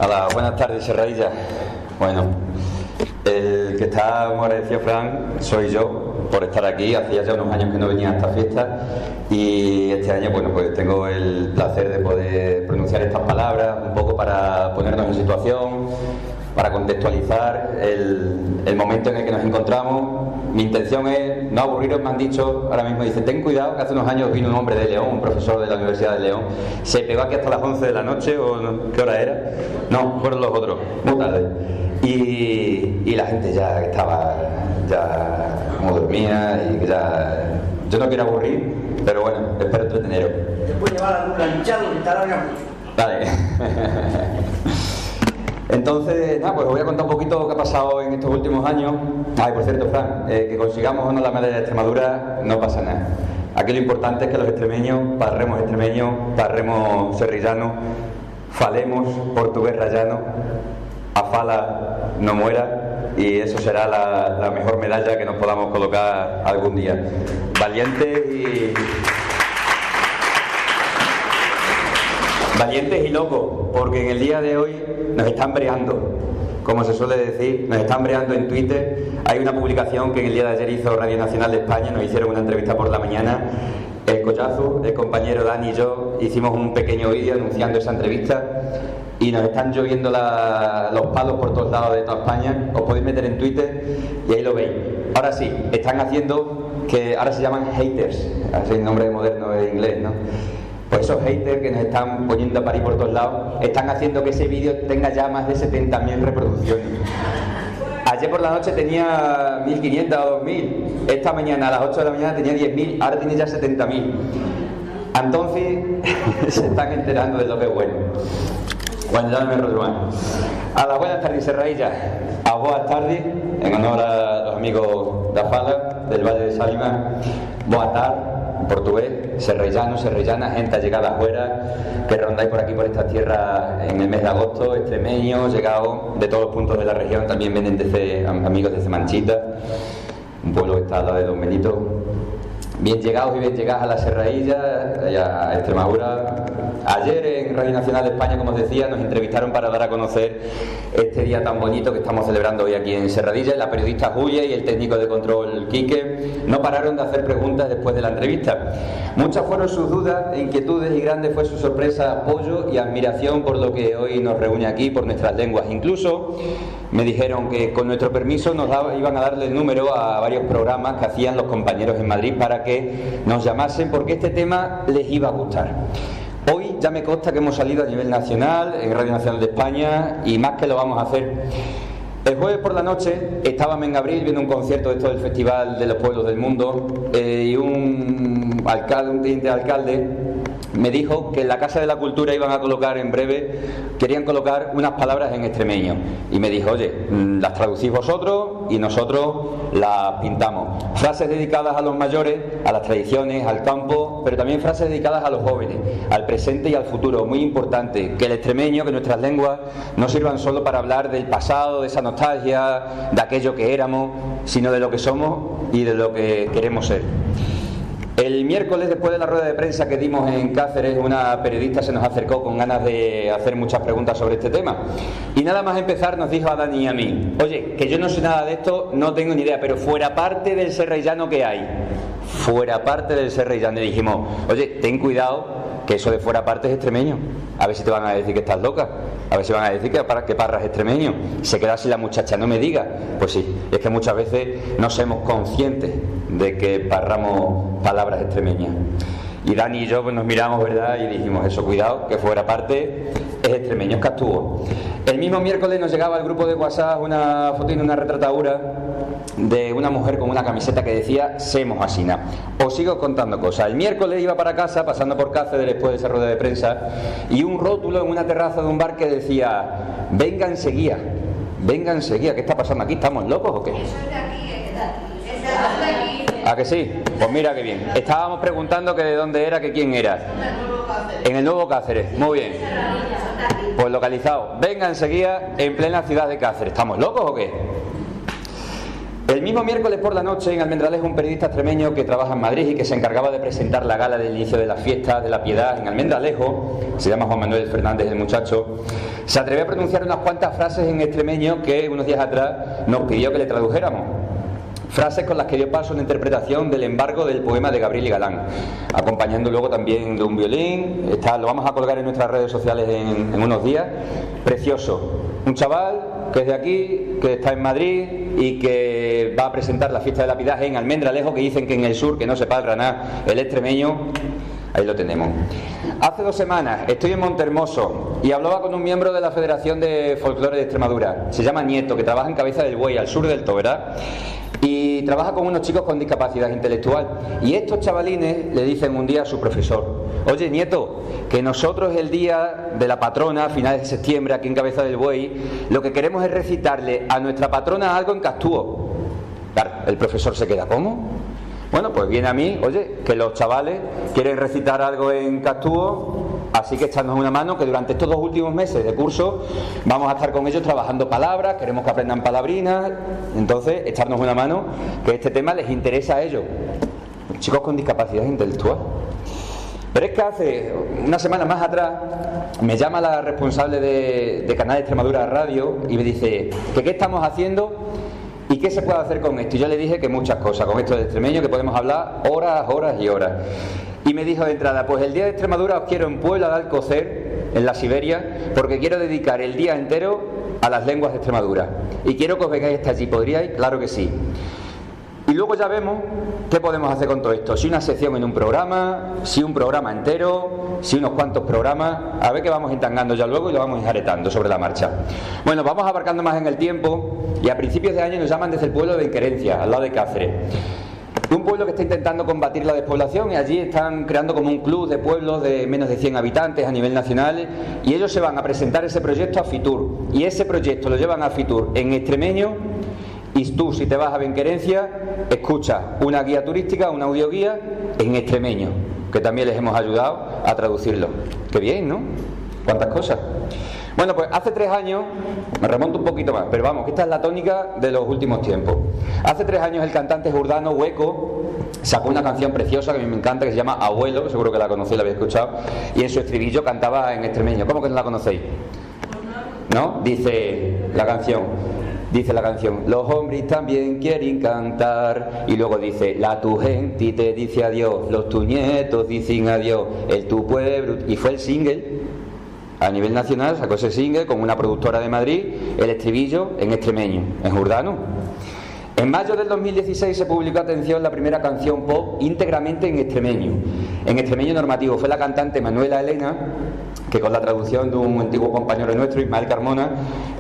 Hola, buenas tardes, Serradilla. Bueno, el que está, como decía Fran, soy yo, por estar aquí. Hacía ya unos años que no venía a esta fiesta y este año, bueno, pues tengo el placer de poder pronunciar estas palabras un poco para ponernos en situación, para contextualizar el momento en el que nos encontramos. Mi intención es no aburriros. Me han dicho ahora mismo, dice, ten cuidado, que hace unos años vino un hombre de León, un profesor de la Universidad de León, se pegó aquí hasta las 11 de la noche, o no, ¿qué hora era? No, fueron los otros, muy tarde. Y la gente ya estaba, ya como dormía, y que ya... Yo no quiero aburrir, pero bueno, espero entreteneros. Te puedes llevar a un planchado y te alarga mucho. Vale. Entonces, nada, pues os voy a contar un poquito lo que ha pasado en estos últimos años. Ay, por cierto, Fran, que consigamos o no la medalla de Extremadura, no pasa nada. Aquí lo importante es que los extremeños, parremos serrillanos, falemos portugués rayano, a fala no muera, y eso será la mejor medalla que nos podamos colocar algún día. Valientes y locos, porque en el día de hoy nos están breando, como se suele decir, nos están breando en Twitter. Hay una publicación que en el día de ayer hizo Radio Nacional de España, nos hicieron una entrevista por la mañana. El Collazo, el compañero Dani y yo hicimos un pequeño vídeo anunciando esa entrevista y nos están lloviendo los palos por todos lados de toda España. Os podéis meter en Twitter y ahí lo veis. Ahora sí, están haciendo que ahora se llaman haters, así el nombre moderno en inglés, ¿no? Pues esos haters que nos están poniendo a parir por todos lados están haciendo que ese vídeo tenga ya más de 70.000 reproducciones. Ayer por la noche tenía 1.500 o 2.000. Esta mañana a las 8 de la mañana tenía 10.000. Ahora tiene ya 70.000. Entonces se están enterando de lo que es bueno. Bueno, ya me enrollo más. A las buenas tardes, Serradilla. A buenas tardes, en honor a los amigos da Fala, del Valle de Salima. Boa tarde, en portugués, serrellano, serrellana, gente llegada afuera, que rondáis por aquí, por esta tierra en el mes de agosto, extremeños, llegados de todos los puntos de la región, también vienen desde amigos desde Manchita, un pueblo que está al lado de Don Benito. Bien llegados y bien llegadas a la Serradilla, a Extremadura. Ayer en Radio Nacional de España, como os decía, nos entrevistaron para dar a conocer este día tan bonito que estamos celebrando hoy aquí en Serradilla. La periodista Julia y el técnico de control Quique no pararon de hacer preguntas después de la entrevista. Muchas fueron sus dudas e inquietudes y grande fue su sorpresa, apoyo y admiración por lo que hoy nos reúne aquí, por nuestras lenguas. Incluso me dijeron que con nuestro permiso iban a darle el número a varios programas que hacían los compañeros en Madrid para que nos llamasen, porque este tema les iba a gustar. Hoy ya me consta que hemos salido a nivel nacional, en Radio Nacional de España, y más que lo vamos a hacer. El jueves por la noche estábamos en Abril viendo un concierto de todo el Festival de los Pueblos del Mundo, y un teniente alcalde me dijo que en la Casa de la Cultura iban a colocar en breve, querían colocar unas palabras en extremeño, y me dijo, oye, las traducís vosotros y nosotros las pintamos. Frases dedicadas a los mayores, a las tradiciones, al campo, pero también frases dedicadas a los jóvenes, al presente y al futuro. Muy importante que el extremeño, que nuestras lenguas no sirvan solo para hablar del pasado, de esa nostalgia, de aquello que éramos, sino de lo que somos y de lo que queremos ser. El miércoles, después de la rueda de prensa que dimos en Cáceres, una periodista se nos acercó con ganas de hacer muchas preguntas sobre este tema. Y nada más empezar nos dijo a Dani y a mí, oye, que yo no sé nada de esto, no tengo ni idea, pero fuera parte del serrellano que hay, fuera parte del serrellano. Y dijimos, oye, ten cuidado, que eso de fuera parte es extremeño. A ver si te van a decir que estás loca, a ver si van a decir que parras extremeño. Se queda así la muchacha, no me diga. Pues sí, es que muchas veces no somos conscientes de que parramos palabras extremeñas. Y Dani y yo pues nos miramos, ¿verdad? Y dijimos, eso, cuidado, que fuera parte es extremeño, es Castuvo. El mismo miércoles nos llegaba al grupo de WhatsApp una foto y una retratadura de una mujer con una camiseta que decía Semos Asina. Os sigo contando cosas. El miércoles iba para casa, pasando por Cáceres después de esa rueda de prensa, y un rótulo en una terraza de un bar que decía, venga enseguida, ¿qué está pasando aquí? ¿Estamos locos o qué? Eso es de aquí, es de aquí. ¿A que sí? Pues mira qué bien. Estábamos preguntando que de dónde era, que quién era. En el Nuevo Cáceres. Muy bien. Pues localizado. Venga enseguida, en plena ciudad de Cáceres. ¿Estamos locos o qué? El mismo miércoles por la noche, en Almendralejo, un periodista extremeño que trabaja en Madrid y que se encargaba de presentar la gala del inicio de las fiestas de la Piedad en Almendralejo, se llama Juan Manuel Fernández el muchacho, se atrevió a pronunciar unas cuantas frases en extremeño que unos días atrás nos pidió que le tradujéramos. Frases con las que dio paso a una interpretación del embargo del poema de Gabriel y Galán, acompañando luego también de un violín. Lo vamos a colgar en nuestras redes sociales en unos días. Precioso. Un chaval que es de aquí, que está en Madrid y que va a presentar la fiesta de la Piedad en Almendralejo, que dicen que en el sur, que no sepa el Granada, el extremeño. Ahí lo tenemos. Hace 2 semanas estoy en Montehermoso y hablaba con un miembro de la Federación de Folclore de Extremadura. Se llama Nieto, que trabaja en Cabeza del Buey, al sur del Toberá, y trabaja con unos chicos con discapacidad intelectual. Y estos chavalines le dicen un día a su profesor: oye, Nieto, que nosotros el día de la patrona, a finales de septiembre, aquí en Cabeza del Buey, lo que queremos es recitarle a nuestra patrona algo en castúo. Claro, el profesor se queda: ¿cómo? Bueno, pues viene a mí: oye, que los chavales quieren recitar algo en castúo, así que echarnos una mano, que durante estos 2 últimos meses de curso vamos a estar con ellos trabajando palabras, queremos que aprendan palabrinas, entonces echarnos una mano, que este tema les interesa a ellos, chicos con discapacidad intelectual. Pero es que hace una semana más atrás me llama la responsable de Canal Extremadura Radio y me dice que qué estamos haciendo y qué se puede hacer con esto. Y yo le dije que muchas cosas, con esto del extremeño, que podemos hablar horas, horas y horas. Y me dijo de entrada: pues el día de Extremadura os quiero en Puebla de Alcocer, en la Siberia, porque quiero dedicar el día entero a las lenguas de Extremadura. Y quiero que os vengáis hasta allí. ¿Podríais? Claro que sí. Y luego ya vemos qué podemos hacer con todo esto. Si una sección en un programa, si un programa entero, si unos cuantos programas. A ver que vamos intangando ya luego y lo vamos enjaretando sobre la marcha. Bueno, vamos abarcando más en el tiempo y a principios de año nos llaman desde el pueblo de Benquerencia, al lado de Cáceres. Un pueblo que está intentando combatir la despoblación, y allí están creando como un club de pueblos de menos de 100 habitantes a nivel nacional, y ellos se van a presentar ese proyecto a Fitur, y ese proyecto lo llevan a Fitur en extremeño. Y tú, si te vas a Benquerencia, escuchas una guía turística, una audioguía en extremeño, que también les hemos ayudado a traducirlo. Qué bien, ¿no? ¿Cuántas cosas? Bueno, pues hace 3 años, me remonto un poquito más, pero vamos, que esta es la tónica de los últimos tiempos. Hace 3 años el cantante jordano Hueco sacó una canción preciosa que a mí me encanta, que se llama Abuelo, seguro que la conocéis, la habéis escuchado, y en su estribillo cantaba en extremeño. ¿Cómo que no la conocéis? ¿No? Dice la canción, los hombres también quieren cantar, y luego dice, la tu gente te dice adiós, los tu nietos dicen adiós, el tu pueblo, y fue el single a nivel nacional, sacó ese single con una productora de Madrid, el estribillo en extremeño, en jordano. En mayo del 2016 se publicó, atención, la primera canción pop íntegramente en extremeño normativo. Fue la cantante Manuela Elena, que con la traducción de un antiguo compañero nuestro, Ismael Carmona,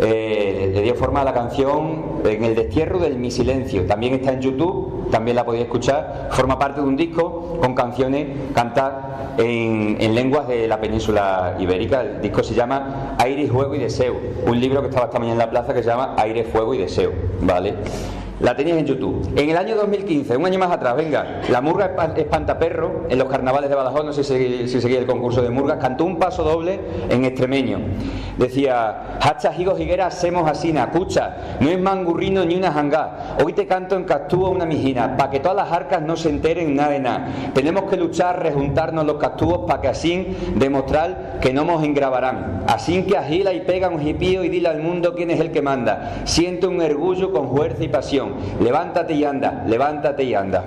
le dio forma a la canción en el destierro del Mi Silencio. También está en YouTube, también la podéis escuchar. Forma parte de un disco con canciones cantadas en lenguas de la península ibérica. El disco se llama Aire, Fuego y Deseo, un libro que estaba esta mañana en la plaza que se llama Aire, Fuego y Deseo, ¿vale? La tenéis en YouTube. En el año 2015, un año más atrás, venga, la Murga Espantaperro, en los carnavales de Badajoz, no sé si seguía el concurso de murgas, cantó un paso doble en extremeño. Decía, hachas, higos, higueras, semos asina, cucha, no es mangurrino ni una jangá, hoy te canto en castúo una mijina, pa' que todas las arcas no se enteren nada de nada. Tenemos que luchar, rejuntarnos los castúos, pa' que así demostrar que no nos engravarán. Así que agila y pega un jipío y dile al mundo quién es el que manda. Siente un orgullo con fuerza y pasión. Levántate y anda, levántate y anda.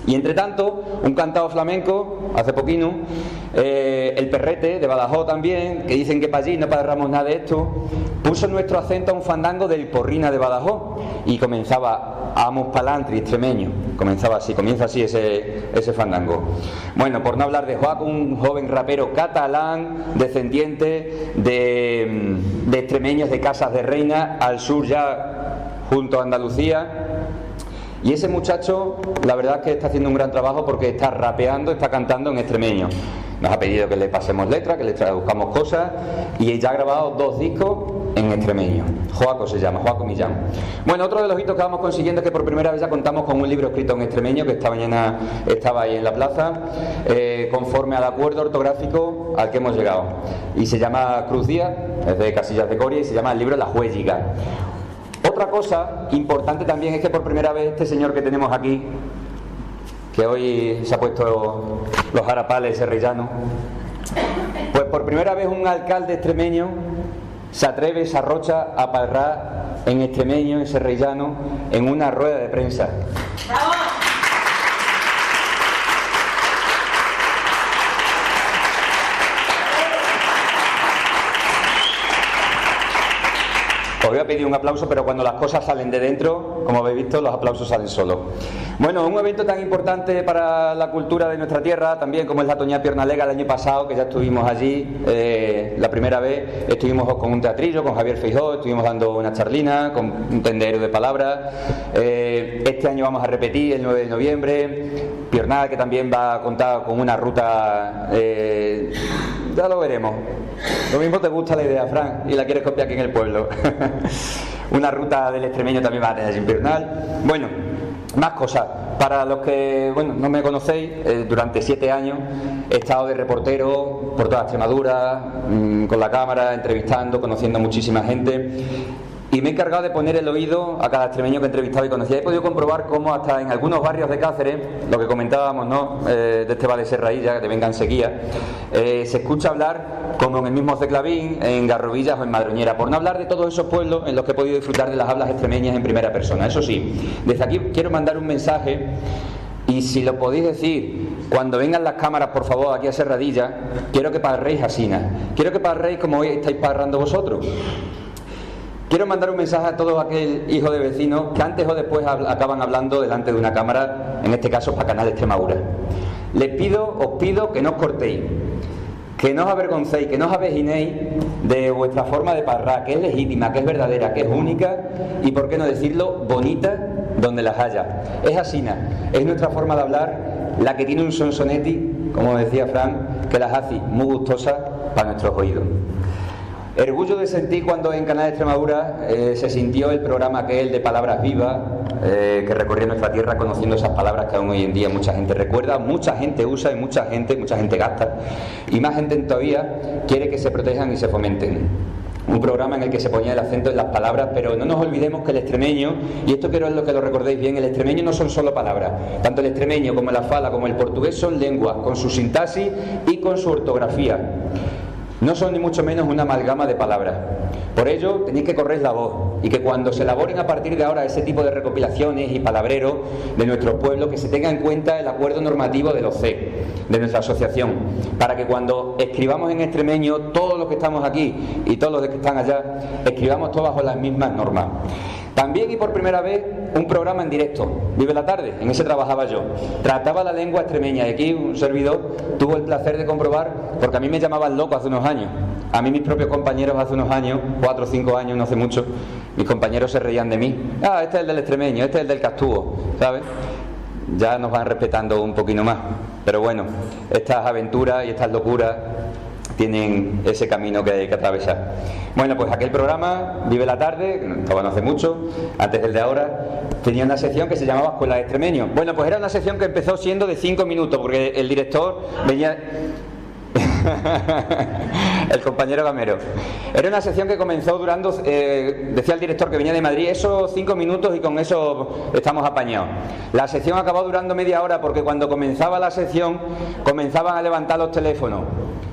Y entre tanto, un cantado flamenco, hace poquino, el Perrete, de Badajoz también, que dicen que para allí no paramos nada de esto, puso nuestro acento a un fandango del Porrina de Badajoz y comenzaba Amos Palantri, extremeño, comienza así ese fandango. Bueno, por no hablar de Joaco, un joven rapero catalán, descendiente de extremeños de Casas de Reina, al sur ya junto a Andalucía. Y ese muchacho, la verdad es que está haciendo un gran trabajo porque está rapeando, está cantando en extremeño. Nos ha pedido que le pasemos letras, que le traduzcamos cosas, y ya ha grabado 2 discos en extremeño. Joaco se llama, Joaco Millán. Bueno, otro de los hitos que vamos consiguiendo es que por primera vez ya contamos con un libro escrito en extremeño, que esta mañana estaba ahí en la plaza, conforme al acuerdo ortográfico al que hemos llegado. Y se llama Cruz Díaz, es de Casillas de Coria, y se llama el libro La Juégica. Otra cosa importante también es que por primera vez este señor que tenemos aquí, que hoy se ha puesto los harapales serrillanos, pues por primera vez un alcalde extremeño se atreve, se arrocha a parrar en extremeño, en serrillano, en una rueda de prensa. ¡Bravo! Os voy a pedir un aplauso, pero cuando las cosas salen de dentro, como habéis visto, los aplausos salen solos. Bueno, un evento tan importante para la cultura de nuestra tierra, también como es la Toñá Piornalega el año pasado, que ya estuvimos allí la primera vez, estuvimos con un teatrillo, con Javier Feijó, estuvimos dando una charlina, con un tendero de palabras. Este año vamos a repetir el 9 de noviembre, Piornal, que también va a contar con una ruta, ya lo veremos. Lo mismo te gusta la idea, Fran, y la quieres copiar aquí en el pueblo. Una ruta del extremeño también va a tener Piornal. Bueno, más cosas. Para los que, bueno, no me conocéis, durante 7 años he estado de reportero por toda Extremadura, con la cámara, entrevistando, conociendo a muchísima gente. Y me he encargado de poner el oído a cada extremeño que he entrevistado y conocía. He podido comprobar cómo hasta en algunos barrios de Cáceres, lo que comentábamos, ¿no?, de este Vale Serraílla, de Venganseguía, se escucha hablar como en el mismo Ceclavín, en Garrovillas o en Madroñera, por no hablar de todos esos pueblos en los que he podido disfrutar de las hablas extremeñas en primera persona. Eso sí, desde aquí quiero mandar un mensaje, y si lo podéis decir cuando vengan las cámaras, por favor, aquí a Serradilla, quiero que parréis asina, quiero que parréis como hoy estáis parrando vosotros. Quiero mandar un mensaje a todos aquel hijo de vecinos que antes o después acaban hablando delante de una cámara, en este caso para Canal Extremadura. Os pido que no os cortéis, que no os avergoncéis, que no os avejinéis de vuestra forma de parrar, que es legítima, que es verdadera, que es única y, por qué no decirlo, bonita donde las haya. Es asina, es nuestra forma de hablar, la que tiene un sonsonetti, como decía Fran, que las hace muy gustosas para nuestros oídos. Orgullo de sentir cuando en Canal Extremadura se sintió el programa aquel de Palabras Vivas, que recorría nuestra tierra conociendo esas palabras que aún hoy en día mucha gente recuerda, mucha gente usa y mucha gente gasta, y más gente todavía quiere que se protejan y se fomenten. Un programa en el que se ponía el acento en las palabras, pero no nos olvidemos que el extremeño, y esto quiero que lo recordéis bien, el extremeño no son solo palabras, tanto el extremeño como la fala como el portugués son lenguas, con su sintaxis y con su ortografía. No son ni mucho menos una amalgama de palabras. Por ello, tenéis que correr la voz, y que cuando se elaboren a partir de ahora ese tipo de recopilaciones y palabreros de nuestro pueblo, que se tenga en cuenta el acuerdo normativo del OCE, de nuestra asociación, para que cuando escribamos en extremeño, todos los que estamos aquí y todos los que están allá, escribamos todos bajo las mismas normas. También, y por primera vez, un programa en directo, Vive la Tarde, en ese trabajaba yo. Trataba la lengua extremeña, y aquí un servidor tuvo el placer de comprobar, porque a mí me llamaban loco hace unos años. A mí mis propios compañeros hace unos años, 4 o 5 años, no hace mucho, mis compañeros se reían de mí. Ah, este es el del extremeño, este es el del castúo, ¿sabes? Ya nos van respetando un poquito más. Pero bueno, estas aventuras y estas locuras tienen ese camino que hay que atravesar. Bueno, pues aquel programa, Vive la Tarde, que no estaba no hace mucho, antes del de ahora, tenía una sección que se llamaba Escuela de Extremeño. Bueno, pues era una sección que empezó siendo de 5 minutos, porque el director venía... el compañero Gamero. Era una sección que comenzó durando, decía el director que venía de Madrid, esos 5 minutos y con eso estamos apañados. La sección acabó durando media hora, porque cuando comenzaba la sección comenzaban a levantar los teléfonos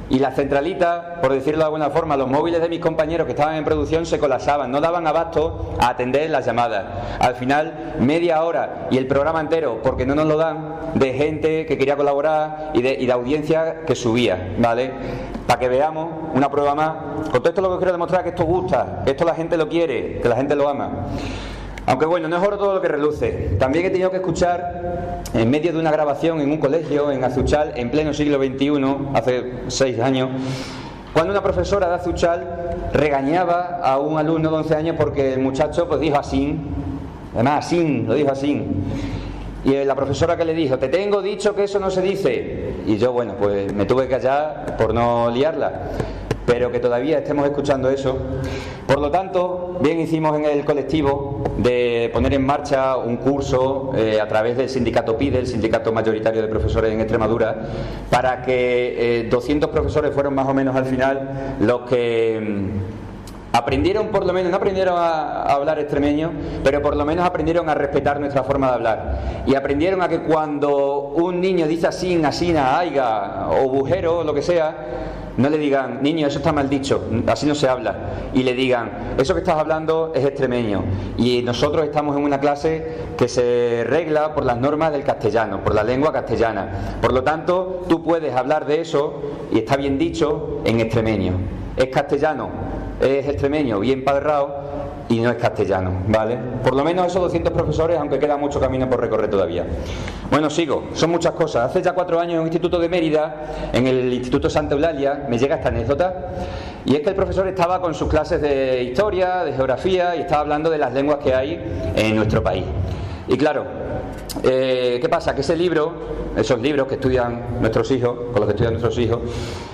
y la centralita, por decirlo de alguna forma, los móviles de mis compañeros que estaban en producción se colapsaban, no daban abasto a atender las llamadas. Al final, media hora y el programa entero, porque no nos lo dan, de gente que quería colaborar y de audiencia que subía, ¿vale? Para que veamos una prueba más. Con todo esto lo que quiero demostrar es que esto gusta, que esto la gente lo quiere, que la gente lo ama. Aunque bueno, no es oro todo lo que reluce. También he tenido que escuchar, en medio de una grabación en un colegio en Azuchal, en pleno siglo XXI, hace 6 años, cuando una profesora de Azuchal regañaba a un alumno de 11 años porque el muchacho pues dijo así, además así, lo dijo así. Y la profesora que le dijo, te tengo dicho que eso no se dice. Y yo, bueno, pues me tuve que callar por no liarla. Pero que todavía estemos escuchando eso. Por lo tanto, bien hicimos en el colectivo de poner en marcha un curso a través del sindicato PIDE, el sindicato mayoritario de profesores en Extremadura, para que 200 profesores fueron más o menos al final los que aprendieron por lo menos, no aprendieron a hablar extremeño, pero por lo menos aprendieron a respetar nuestra forma de hablar. Y aprendieron a que cuando un niño dice así, asina, aiga o bujero o lo que sea, no le digan, niño, eso está mal dicho, así no se habla. Y le digan, eso que estás hablando es extremeño. Y nosotros estamos en una clase que se regla por las normas del castellano, por la lengua castellana. Por lo tanto, tú puedes hablar de eso, y está bien dicho, en extremeño. Es castellano, es extremeño, bien padrado, y no es castellano, ¿vale? Por lo menos esos 200 profesores, aunque queda mucho camino por recorrer todavía. Bueno, sigo, son muchas cosas. Hace ya 4 años en un instituto de Mérida, en el Instituto Santa Eulalia, me llega esta anécdota, y es que el profesor estaba con sus clases de historia, de geografía, y estaba hablando de las lenguas que hay en nuestro país. Y claro, ¿qué pasa? Que ese libro, esos libros que estudian nuestros hijos, con los que estudian nuestros hijos,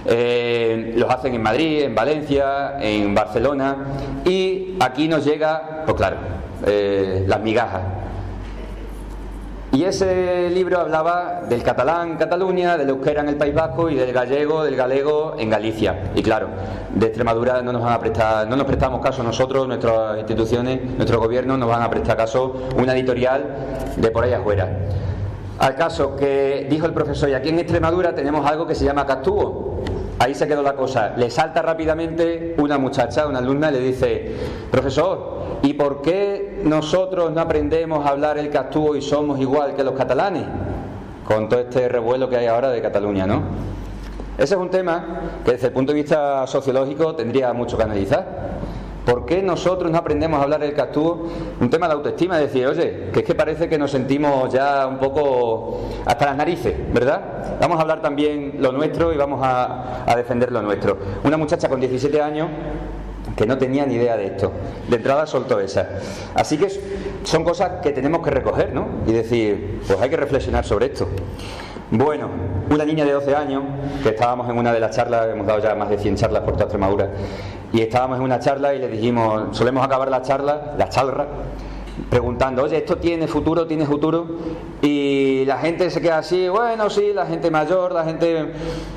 los hacen en Madrid, en Valencia, en Barcelona, y aquí nos llega, pues claro, las migajas. Y ese libro hablaba del catalán en Cataluña, del euskera en el País Vasco y del galego en Galicia. Y claro, de Extremadura no nos van a prestar, no nos prestamos caso nosotros, nuestras instituciones, nuestro gobierno nos van a prestar caso una editorial de por ahí afuera. Al caso que dijo el profesor, y aquí en Extremadura tenemos algo que se llama castúo. Ahí se quedó la cosa. Le salta rápidamente una muchacha, una alumna, y le dice, profesor, ¿y por qué nosotros no aprendemos a hablar el castúo y somos igual que los catalanes? Con todo este revuelo que hay ahora de Cataluña, ¿no? Ese es un tema que desde el punto de vista sociológico tendría mucho que analizar. ¿Por qué nosotros no aprendemos a hablar el castúo? Un tema de autoestima, es decir, oye, que es que parece que nos sentimos ya un poco hasta las narices, ¿verdad? Vamos a hablar también lo nuestro y vamos a defender lo nuestro. Una muchacha con 17 años que no tenía ni idea de esto. De entrada soltó esa. Así que son cosas que tenemos que recoger, ¿no? Y decir, pues hay que reflexionar sobre esto. Bueno, una niña de 12 años, que estábamos en una de las charlas, hemos dado ya más de 100 charlas por toda Extremadura, y estábamos en una charla y le dijimos, solemos acabar la charla, preguntando, oye, ¿esto tiene futuro? ¿Tiene futuro? Y la gente se queda así, bueno, sí, la gente mayor, la gente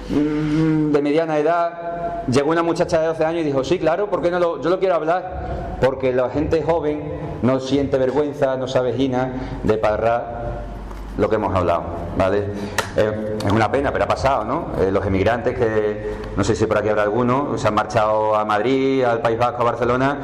de mediana edad. Llegó una muchacha de 12 años y dijo, sí, claro, ¿por qué no yo lo quiero hablar? Porque la gente joven no siente vergüenza, no se avejina de parrar lo que hemos hablado, ¿vale? Es una pena, pero ha pasado, ¿no? Los emigrantes que, no sé si por aquí habrá alguno, se han marchado a Madrid, al País Vasco, a Barcelona,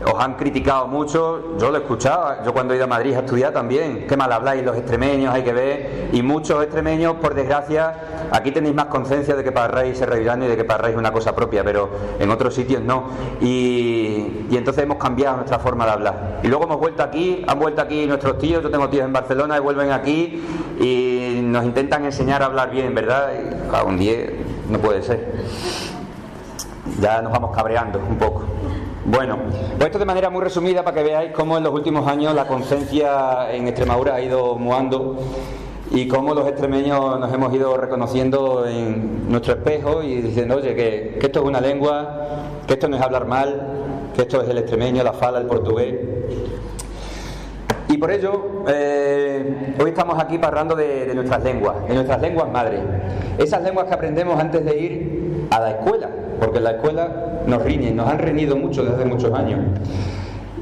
os han criticado mucho, yo lo he escuchado, yo cuando he ido a Madrid a estudiar también, qué mal habláis los extremeños, hay que ver, y muchos extremeños, por desgracia, aquí tenéis más conciencia de que parráis serrallano y de que parráis una cosa propia, pero en otros sitios no, y entonces hemos cambiado nuestra forma de hablar, y luego hemos vuelto aquí, han vuelto aquí nuestros tíos, yo tengo tíos en Barcelona y vuelven aquí y nos intentan enseñar a hablar bien, ¿verdad? Y claro, un día no puede ser, ya nos vamos cabreando un poco. Bueno, pues esto de manera muy resumida para que veáis cómo en los últimos años la conciencia en Extremadura ha ido muando y cómo los extremeños nos hemos ido reconociendo en nuestro espejo y diciendo, oye, que esto es una lengua, que esto no es hablar mal, que esto es el extremeño, la fala, el portugués. Y por ello, hoy estamos aquí hablando de nuestras lenguas madres, esas lenguas que aprendemos antes de ir a la escuela, porque en la escuela nos riñen, nos han reñido mucho desde hace muchos años.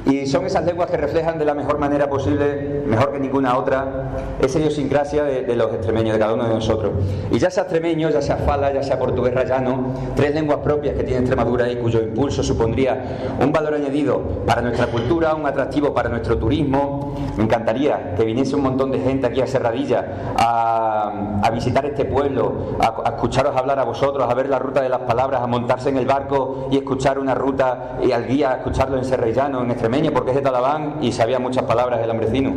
Y son esas lenguas que reflejan de la mejor manera posible, mejor que ninguna otra, esa idiosincrasia de los extremeños, de cada uno de nosotros. Y ya sea extremeño, ya sea fala, ya sea portugués rayano, 3 lenguas propias que tiene Extremadura y cuyo impulso supondría un valor añadido para nuestra cultura, un atractivo para nuestro turismo. Me encantaría que viniese un montón de gente aquí a Serradilla a visitar este pueblo, a escucharos hablar a vosotros, a ver la ruta de las palabras, a montarse en el barco y escuchar una ruta y al guía escucharlo en serrallano, en extremeño, porque es de Talaván y sabía muchas palabras el hombrecino.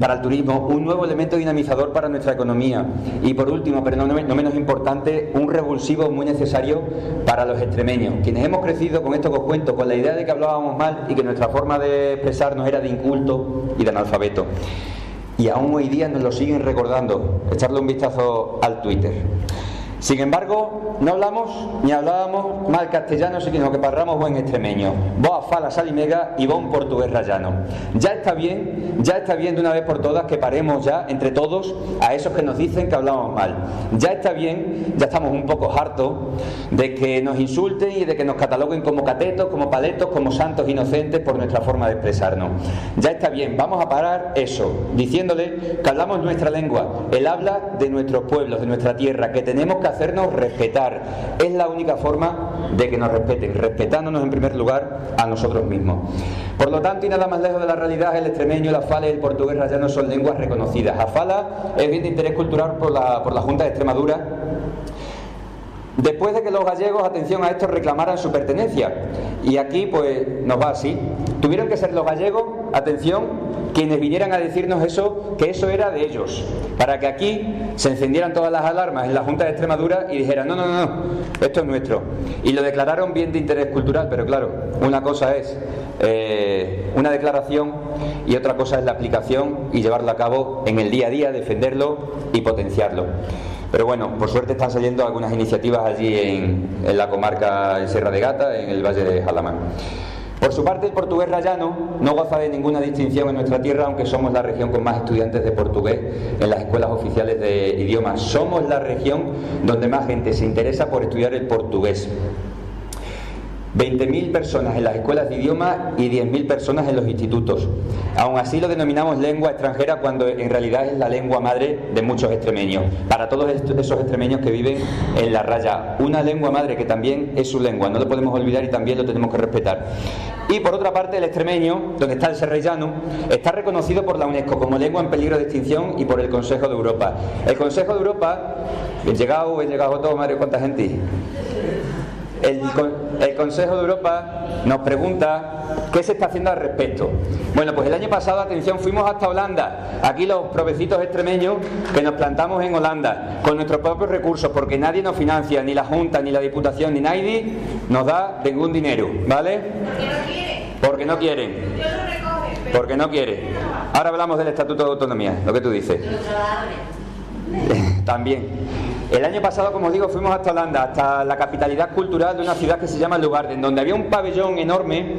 Para el turismo, un nuevo elemento dinamizador para nuestra economía y por último, pero no menos importante, un revulsivo muy necesario para los extremeños, quienes hemos crecido con esto que os cuento, con la idea de que hablábamos mal y que nuestra forma de expresarnos era de inculto y de analfabeto, y aún hoy día nos lo siguen recordando. Echarle un vistazo al Twitter. Sin embargo, no hablamos ni hablábamos mal castellano, sino que parlamos buen extremeño. Boa fala salimega y bon portugués rayano. Ya está bien de una vez por todas que paremos ya entre todos a esos que nos dicen que hablamos mal. Ya está bien, ya estamos un poco hartos de que nos insulten y de que nos cataloguen como catetos, como paletos, como santos inocentes por nuestra forma de expresarnos. Ya está bien, vamos a parar eso, diciéndole que hablamos nuestra lengua, el habla de nuestros pueblos, de nuestra tierra, que tenemos que hacernos respetar. Es la única forma de que nos respeten, respetándonos en primer lugar a nosotros mismos. Por lo tanto, y nada más lejos de la realidad, el extremeño, la fala y el portugués rayano son lenguas reconocidas. La fala es bien de interés cultural por la Junta de Extremadura, después de que los gallegos, atención a esto, reclamaran su pertenencia. Y aquí pues nos va así. Tuvieron que ser los gallegos, atención, quienes vinieran a decirnos eso, que eso era de ellos, para que aquí se encendieran todas las alarmas en la Junta de Extremadura y dijeran no, esto es nuestro. Y lo declararon bien de interés cultural, pero claro, una cosa es una declaración y otra cosa es la aplicación y llevarlo a cabo en el día a día, defenderlo y potenciarlo. Pero bueno, por suerte están saliendo algunas iniciativas allí en la comarca de Sierra de Gata, en el Valle de Jalamán. Por su parte, el portugués rayano no goza de ninguna distinción en nuestra tierra, aunque somos la región con más estudiantes de portugués en las escuelas oficiales de idiomas. Somos la región donde más gente se interesa por estudiar el portugués. 20.000 personas en las escuelas de idioma y 10.000 personas en los institutos. Aún así lo denominamos lengua extranjera cuando en realidad es la lengua madre de muchos extremeños. Para todos esos extremeños que viven en la raya, una lengua madre que también es su lengua, no lo podemos olvidar y también lo tenemos que respetar. Y por otra parte, el extremeño, donde está el serrellano, está reconocido por la UNESCO como lengua en peligro de extinción y por el Consejo de Europa. El Consejo de Europa, he llegado todo, madre, ¿cuánta gente? El Consejo de Europa nos pregunta qué se está haciendo al respecto. Bueno, pues el año pasado, atención, fuimos hasta Holanda. Aquí los provecitos extremeños que nos plantamos en Holanda con nuestros propios recursos, porque nadie nos financia, ni la Junta, ni la Diputación, ni nadie nos da ningún dinero, ¿vale? Porque no quieren. Porque no quieren. Ahora hablamos del Estatuto de Autonomía, lo que tú dices. También. El año pasado, como os digo, fuimos hasta Holanda, hasta la capitalidad cultural de una ciudad que se llama Leeuwarden, donde había un pabellón enorme,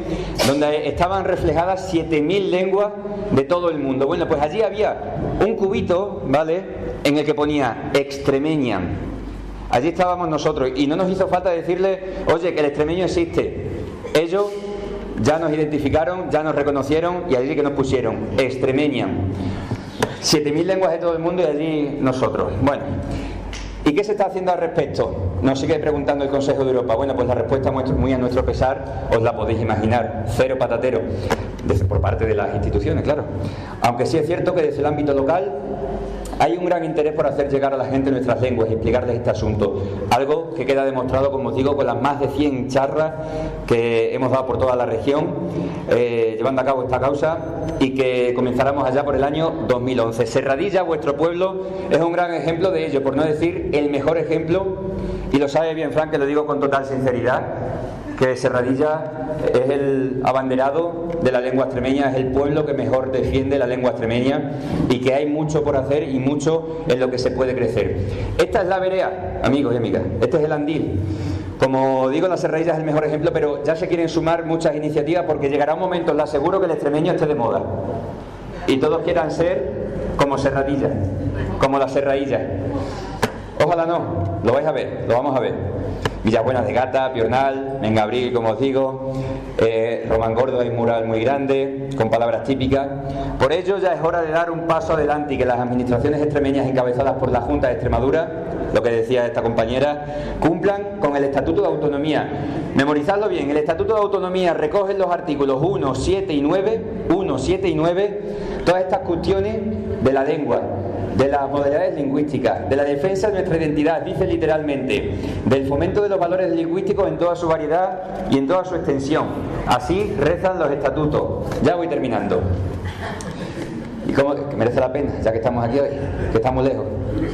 donde estaban reflejadas 7.000 lenguas de todo el mundo. Bueno, pues allí había un cubito, ¿vale?, en el que ponía Extremeñan. Allí estábamos nosotros y no nos hizo falta decirle, oye, que el extremeño existe. Ellos ya nos identificaron, ya nos reconocieron y allí que nos pusieron Extremeñan. 7.000 lenguas de todo el mundo y allí nosotros. Bueno, ¿y qué se está haciendo al respecto? Nos sigue preguntando el Consejo de Europa. Bueno, pues la respuesta, muy a nuestro pesar, os la podéis imaginar, cero patatero, por parte de las instituciones, claro. Aunque sí es cierto que desde el ámbito local hay un gran interés por hacer llegar a la gente nuestras lenguas y explicarles este asunto. Algo que queda demostrado, como os digo, con las más de 100 charlas que hemos dado por toda la región, llevando a cabo esta causa, y que comenzaremos allá por el año 2011. Serradilla, vuestro pueblo, es un gran ejemplo de ello, por no decir el mejor ejemplo, y lo sabe bien Fran, que lo digo con total sinceridad, que Serradilla es el abanderado de la lengua extremeña, es el pueblo que mejor defiende la lengua extremeña y que hay mucho por hacer y mucho en lo que se puede crecer. Esta es la verea, amigos y amigas, este es el andil. Como digo, la Serradilla es el mejor ejemplo, pero ya se quieren sumar muchas iniciativas porque llegará un momento, os lo aseguro, que el extremeño esté de moda y todos quieran ser como Serradilla, como la Serradilla. Ojalá no, lo vais a ver, lo vamos a ver. Villabuena de Gata, Piornal, Mengabril, como os digo, Romangordo hay un mural muy grande, con palabras típicas. Por ello ya es hora de dar un paso adelante y que las administraciones extremeñas encabezadas por la Junta de Extremadura, lo que decía esta compañera, cumplan con el Estatuto de Autonomía. Memorizadlo bien, el Estatuto de Autonomía recoge en los artículos 1, 7 y 9, todas estas cuestiones de la lengua, de las modalidades lingüísticas, de la defensa de nuestra identidad, dice literalmente, del fomento de los valores lingüísticos en toda su variedad y en toda su extensión. Así rezan los estatutos. Ya voy terminando. Y como que merece la pena, ya que estamos aquí hoy, que estamos lejos,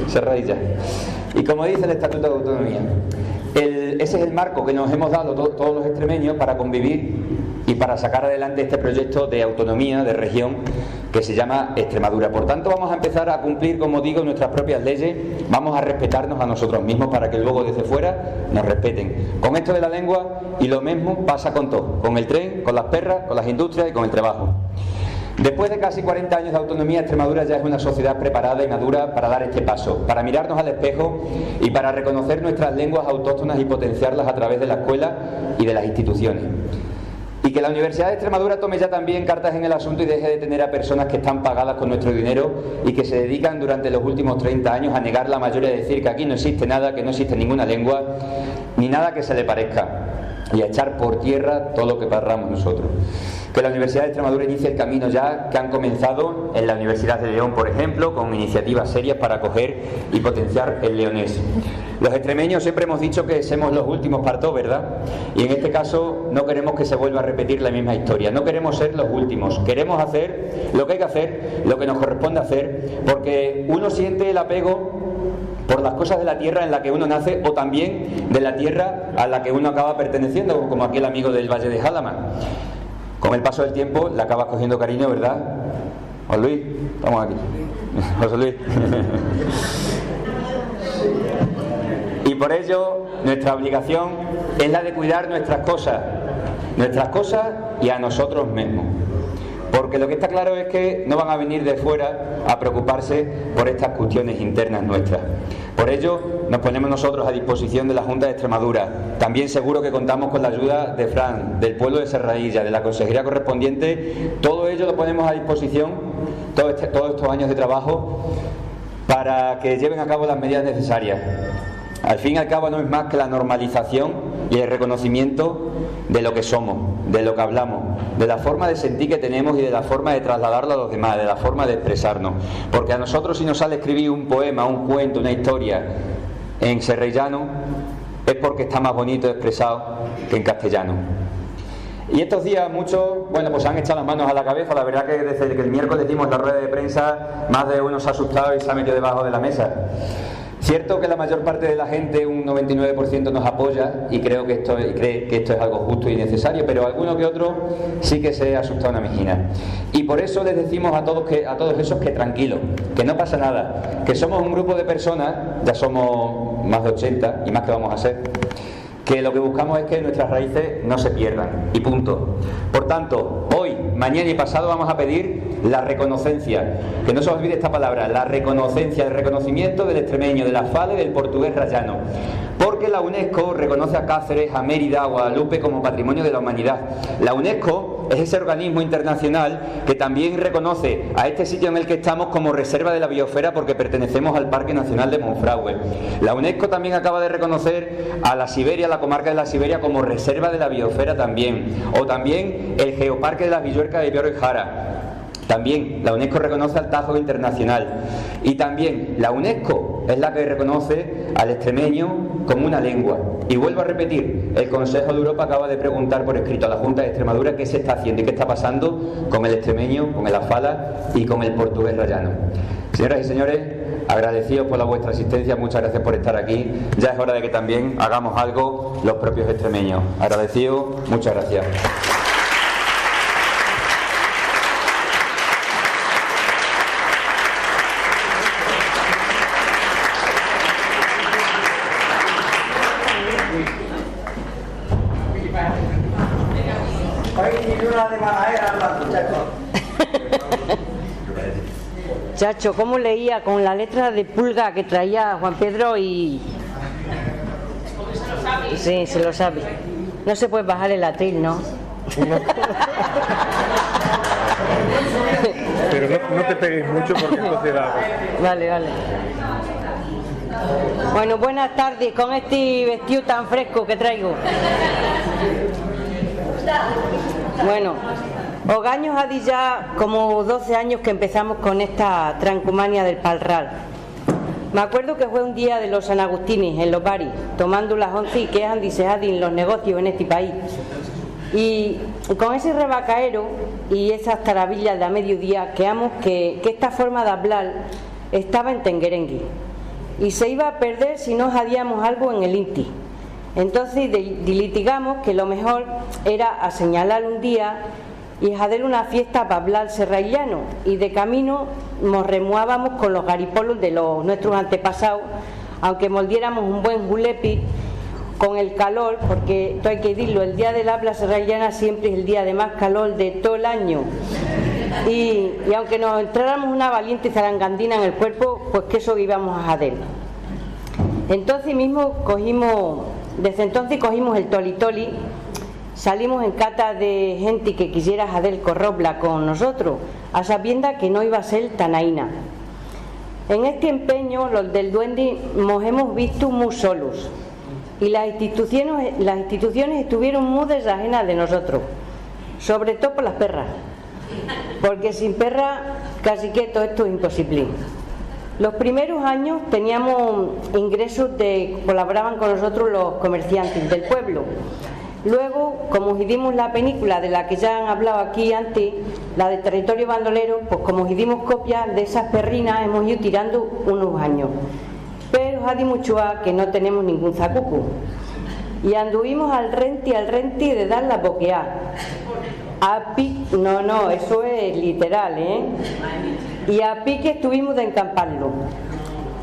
Serradilla. Y como dice el Estatuto de Autonomía, ese es el marco que nos hemos dado todos los extremeños para convivir y para sacar adelante este proyecto de autonomía, de región, que se llama Extremadura. Por tanto, vamos a empezar a cumplir, como digo, nuestras propias leyes, vamos a respetarnos a nosotros mismos para que luego desde fuera nos respeten. Con esto de la lengua, y lo mismo pasa con todo, con el tren, con las perras, con las industrias y con el trabajo. Después de casi 40 años de autonomía, Extremadura ya es una sociedad preparada y madura para dar este paso, para mirarnos al espejo y para reconocer nuestras lenguas autóctonas y potenciarlas a través de la escuela y de las instituciones. Y que la Universidad de Extremadura tome ya también cartas en el asunto y deje de tener a personas que están pagadas con nuestro dinero y que se dedican durante los últimos 30 años a negar la mayoría, y decir que aquí no existe nada, que no existe ninguna lengua, ni nada que se le parezca, y a echar por tierra todo lo que parramos nosotros. Que la Universidad de Extremadura inicie el camino ya que han comenzado en la Universidad de León, por ejemplo, con iniciativas serias para acoger y potenciar el leonés. Los extremeños siempre hemos dicho que somos los últimos partos, ¿verdad? Y en este caso no queremos que se vuelva a repetir la misma historia, no queremos ser los últimos, queremos hacer lo que hay que hacer, lo que nos corresponde hacer, porque uno siente el apego por las cosas de la tierra en la que uno nace, o también de la tierra a la que uno acaba perteneciendo, como aquel amigo del Valle de Jálama. Con el paso del tiempo le acabas cogiendo cariño, ¿verdad? José Luis, estamos aquí. José Luis. Y por ello nuestra obligación es la de cuidar nuestras cosas y a nosotros mismos. Porque lo que está claro es que no van a venir de fuera a preocuparse por estas cuestiones internas nuestras. Por ello nos ponemos nosotros a disposición de la Junta de Extremadura. También seguro que contamos con la ayuda de Fran, del pueblo de Serradilla, de la consejería correspondiente. Todo ello lo ponemos a disposición, todos estos años de trabajo, para que lleven a cabo las medidas necesarias. Al fin y al cabo no es más que la normalización y el reconocimiento de lo que somos, de lo que hablamos, de la forma de sentir que tenemos y de la forma de trasladarlo a los demás, de la forma de expresarnos. Porque a nosotros, si nos sale escribir un poema, un cuento, una historia en serrellano, es porque está más bonito expresado que en castellano. Y estos días muchos, bueno, pues han echado las manos a la cabeza. La verdad que desde que el miércoles dimos la rueda de prensa, más de uno se ha asustado y se ha metido debajo de la mesa. Cierto que la mayor parte de la gente, un 99%, nos apoya y cree que esto es algo justo y necesario, pero alguno que otro sí que se ha asustado una mejina. Y por eso les decimos a todos esos que tranquilos, que no pasa nada, que somos un grupo de personas, ya somos más de 80 y más que vamos a ser, que lo que buscamos es que nuestras raíces no se pierdan, y punto. Por tanto, hoy, mañana y pasado vamos a pedir la reconocencia, que no se olvide esta palabra, la reconocencia, el reconocimiento del extremeño, de la fala y del portugués rayano, porque la UNESCO reconoce a Cáceres, a Mérida, a Guadalupe como patrimonio de la humanidad. La UNESCO es ese organismo internacional que también reconoce a este sitio en el que estamos como reserva de la biosfera porque pertenecemos al Parque Nacional de Monfragüe. La UNESCO también acaba de reconocer a la Siberia, la comarca de la Siberia, como reserva de la biosfera también, o también el Geoparque de las Villuercas de Bioro y Jara. También la UNESCO reconoce al Tajo Internacional, y también la UNESCO es la que reconoce al extremeño como una lengua. Y vuelvo a repetir, el Consejo de Europa acaba de preguntar por escrito a la Junta de Extremadura qué se está haciendo y qué está pasando con el extremeño, con el afala y con el portugués rayano. Señoras y señores, agradecidos por vuestra asistencia, muchas gracias por estar aquí. Ya es hora de que también hagamos algo los propios extremeños. Agradecidos, muchas gracias. Chacho, ¿cómo leía con la letra de pulga que traía Juan Pedro y...? Sí, se lo sabe. No se puede bajar el atril, ¿no? Pero no te pegues mucho porque entonces da... Vale. Bueno, buenas tardes, con este vestido tan fresco que traigo. Bueno, Ogaños ha dicho ya como 12 años que empezamos con esta trancomania del Palral. Me acuerdo que fue un día de los San Agustines en los bares, tomando las 11 y que Andy se adin los negocios en este país. Y con ese rebacaero y esas tarabillas de a mediodía, quedamos que esta forma de hablar estaba en tenguerengue y se iba a perder si no jadíamos algo en el Inti. Entonces litigamos que lo mejor era señalar un día y hacer una fiesta para hablar serrallano, y de camino nos remuábamos con los garipolos de nuestros antepasados, aunque moldiéramos un buen julepi con el calor, porque esto hay que decirlo, el día del habla serrallana siempre es el día de más calor de todo el año, y aunque nos entráramos una valiente zarangandina en el cuerpo, pues que eso íbamos a hacer. Desde entonces cogimos el toli-toli, salimos en cata de gente que quisiera hacer corrobla con nosotros, a sabiendas que no iba a ser tan aína. En este empeño, los del duende nos hemos visto muy solos, y las instituciones estuvieron muy desajenas de nosotros, sobre todo por las perras, porque sin perras casi que todo esto es imposible. Los primeros años teníamos ingresos colaboraban con nosotros los comerciantes del pueblo. Luego, como hicimos la película de la que ya han hablado aquí antes, la de Territorio Bandolero, pues como hicimos copia de esas perrinas hemos ido tirando unos años. Pero ha dicho mucho que no tenemos ningún zacuco. Y anduvimos al renti de dar la boqueada. No, eso es literal, y a pique estuvimos de encamparlo.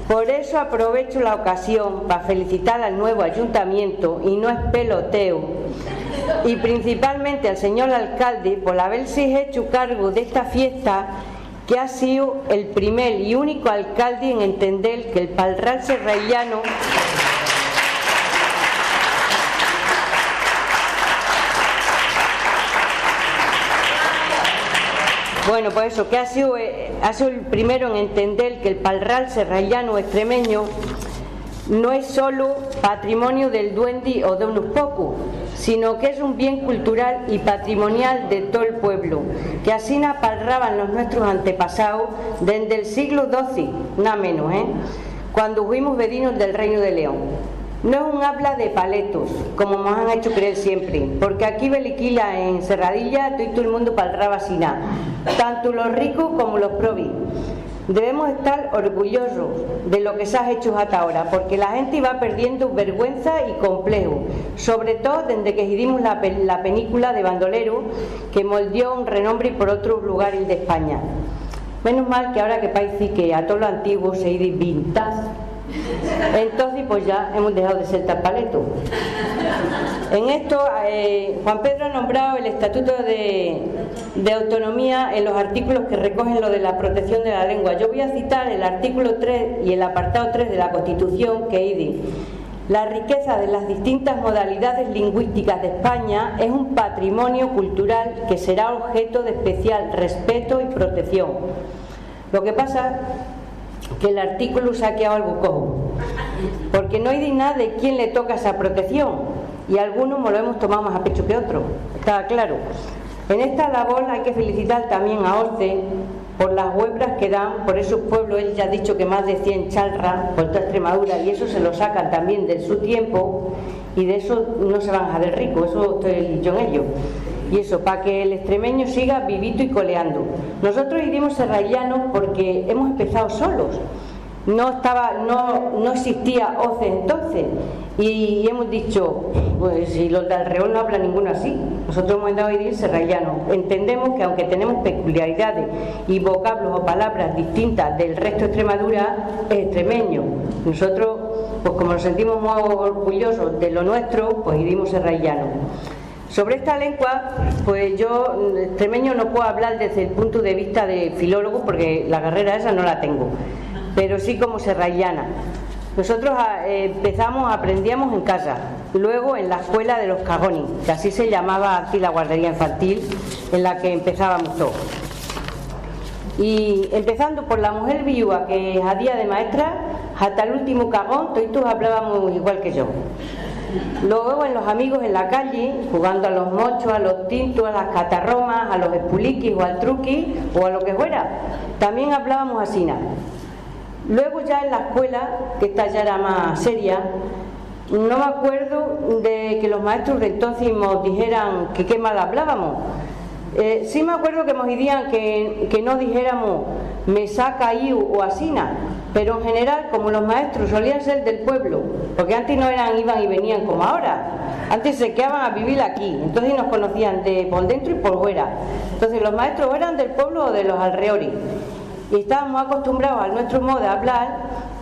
Por eso aprovecho la ocasión para felicitar al nuevo ayuntamiento, y no es peloteo, y principalmente al señor alcalde por haberse hecho cargo de esta fiesta, que ha sido el primer y único alcalde en entender que el Palral serrallano Bueno, pues eso, que ha sido el primero en entender que el Palral serrallano extremeño no es solo patrimonio del duende o de unos pocos, sino que es un bien cultural y patrimonial de todo el pueblo, que así palraban los nuestros antepasados desde el siglo XII, nada menos, cuando fuimos vecinos del Reino de León. No es un habla de paletos, como nos han hecho creer siempre, porque aquí Beliquila, en Serradilla, todo el mundo palraba sin nada, tanto los ricos como los probis. Debemos estar orgullosos de lo que se ha hecho hasta ahora, porque la gente va perdiendo vergüenza y complejo, sobre todo desde que hicimos la película de Bandolero, que moldeó un renombre por otros lugares de España. Menos mal que ahora que parece que a todo lo antiguo se dice vintage, entonces pues ya hemos dejado de ser tan paletos. En esto Juan Pedro ha nombrado el Estatuto de Autonomía en los artículos que recogen lo de la protección de la lengua. Yo voy a citar el artículo 3 y el apartado 3 de la Constitución, que dice: la riqueza de las distintas modalidades lingüísticas de España es un patrimonio cultural que será objeto de especial respeto y protección. Lo que pasa que el artículo se ha quedado algo cojo, porque no hay nada de quién le toca esa protección, y algunos nos lo hemos tomado más a pecho que otros, está claro. En esta labor hay que felicitar también a Orce por las huebras que dan por esos pueblos. Él ya ha dicho que más de 100 chalras por toda Extremadura, y eso se lo sacan también de su tiempo, y de eso no se van a hacer ricos, eso estoy dicho en ello. Y eso, para que el extremeño siga vivito y coleando. Nosotros hicimos serrallanos porque hemos empezado solos. No existía OCE entonces, y hemos dicho, pues si los de Alrededor no hablan ninguno así, nosotros hemos andado a vivir serrallano. Entendemos que aunque tenemos peculiaridades y vocablos o palabras distintas del resto de Extremadura, es extremeño. Nosotros, pues como nos sentimos muy orgullosos de lo nuestro, pues vivimos serrallano. Sobre esta lengua, pues yo, extremeño, no puedo hablar desde el punto de vista de filólogo, porque la carrera esa no la tengo, pero sí como serrallana. Nosotros aprendíamos en casa, luego en la escuela de los Cagonis, que así se llamaba aquí la guardería infantil, en la que empezábamos todos. Y empezando por la mujer viuda, que a día de maestra, hasta el último cagón, todos hablábamos igual que yo. Luego en los amigos en la calle, jugando a los mochos, a los tintos, a las catarromas, a los espuliquis o al truqui o a lo que fuera, también hablábamos así. Luego ya en la escuela, que esta ya era más seria, no me acuerdo de que los maestros de entonces nos dijeran que qué mal hablábamos. Sí me acuerdo que nos dirían que no dijéramos me saca iu o asina, pero en general, como los maestros solían ser del pueblo, porque antes no iban y venían como ahora, antes se quedaban a vivir aquí, entonces nos conocían de por dentro y por fuera. Entonces los maestros eran del pueblo o de los alrededores, y estábamos acostumbrados a nuestro modo de hablar,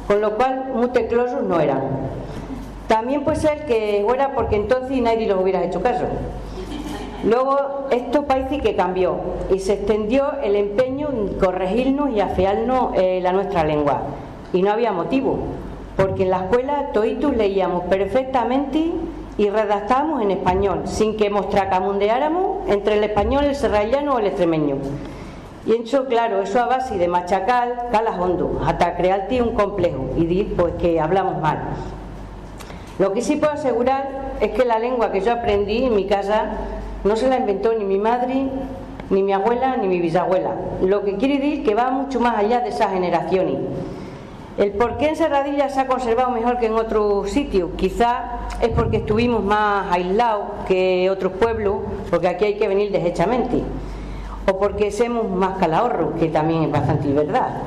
con lo cual muy teclosos no eran. También puede ser que fuera porque entonces nadie los hubiera hecho caso. Luego esto parece que cambió y se extendió el empeño en corregirnos y afearnos la nuestra lengua, y no había motivo, porque en la escuela toditos leíamos perfectamente y redactábamos en español, sin que mostracamundeáramos entre el español, el serrallano o el extremeño. Y eso, claro, eso a base de machacar calas hondo, hasta crearte un complejo y decir pues que hablamos mal. Lo que sí puedo asegurar es que la lengua que yo aprendí en mi casa no se la inventó ni mi madre, ni mi abuela, ni mi bisabuela. Lo que quiere decir que va mucho más allá de esas generaciones. El por qué en Serradilla se ha conservado mejor que en otros sitios, quizá es porque estuvimos más aislados que otros pueblos, porque aquí hay que venir deshechamente, o porque somos más calahorros, que también es bastante verdad.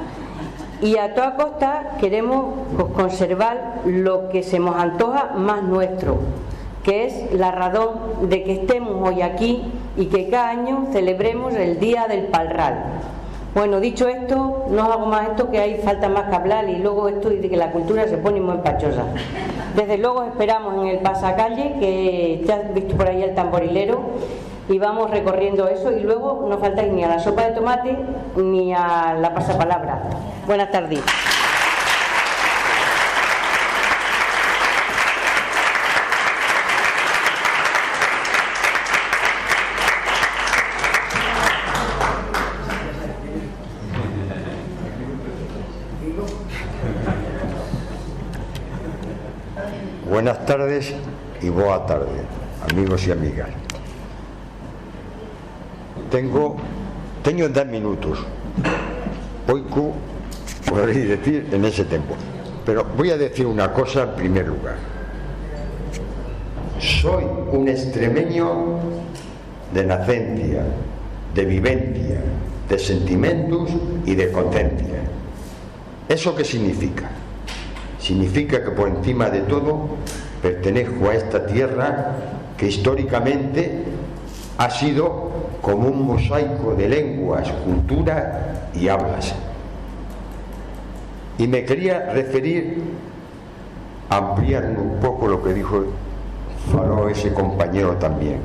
Y a toda costa queremos pues, conservar lo que se nos antoja más nuestro, que es la razón de que estemos hoy aquí y que cada año celebremos el Día del Palral. Bueno, dicho esto, no hago más esto, que hay falta más que hablar, y luego esto dice que la cultura se pone muy empachosa. Desde luego esperamos en el pasacalle, que ya has visto por ahí el tamborilero, y vamos recorriendo eso, y luego no faltáis ni a la sopa de tomate ni a la pasapalabra. Buenas tardes. Buenas tardes y boa tarde, amigos y amigas. Tengo 10 minutos, poco podréis decir en ese tiempo, pero voy a decir una cosa en primer lugar. Soy un extremeño de nacencia, de vivencia, de sentimientos y de conciencia. ¿Eso qué significa? Significa que por encima de todo pertenezco a esta tierra que históricamente ha sido como un mosaico de lenguas, culturas y hablas. Y me quería referir, ampliar un poco lo que faló ese compañero también.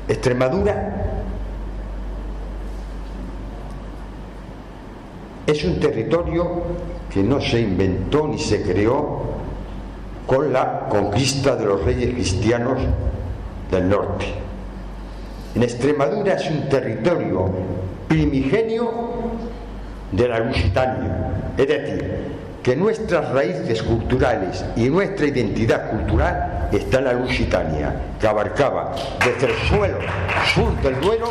Extremadura es un territorio que no se inventó ni se creó con la conquista de los reyes cristianos del norte. En Extremadura es un territorio primigenio de la Lusitania, es decir, que nuestras raíces culturales y nuestra identidad cultural está en la Lusitania, que abarcaba desde el suelo sur del Duero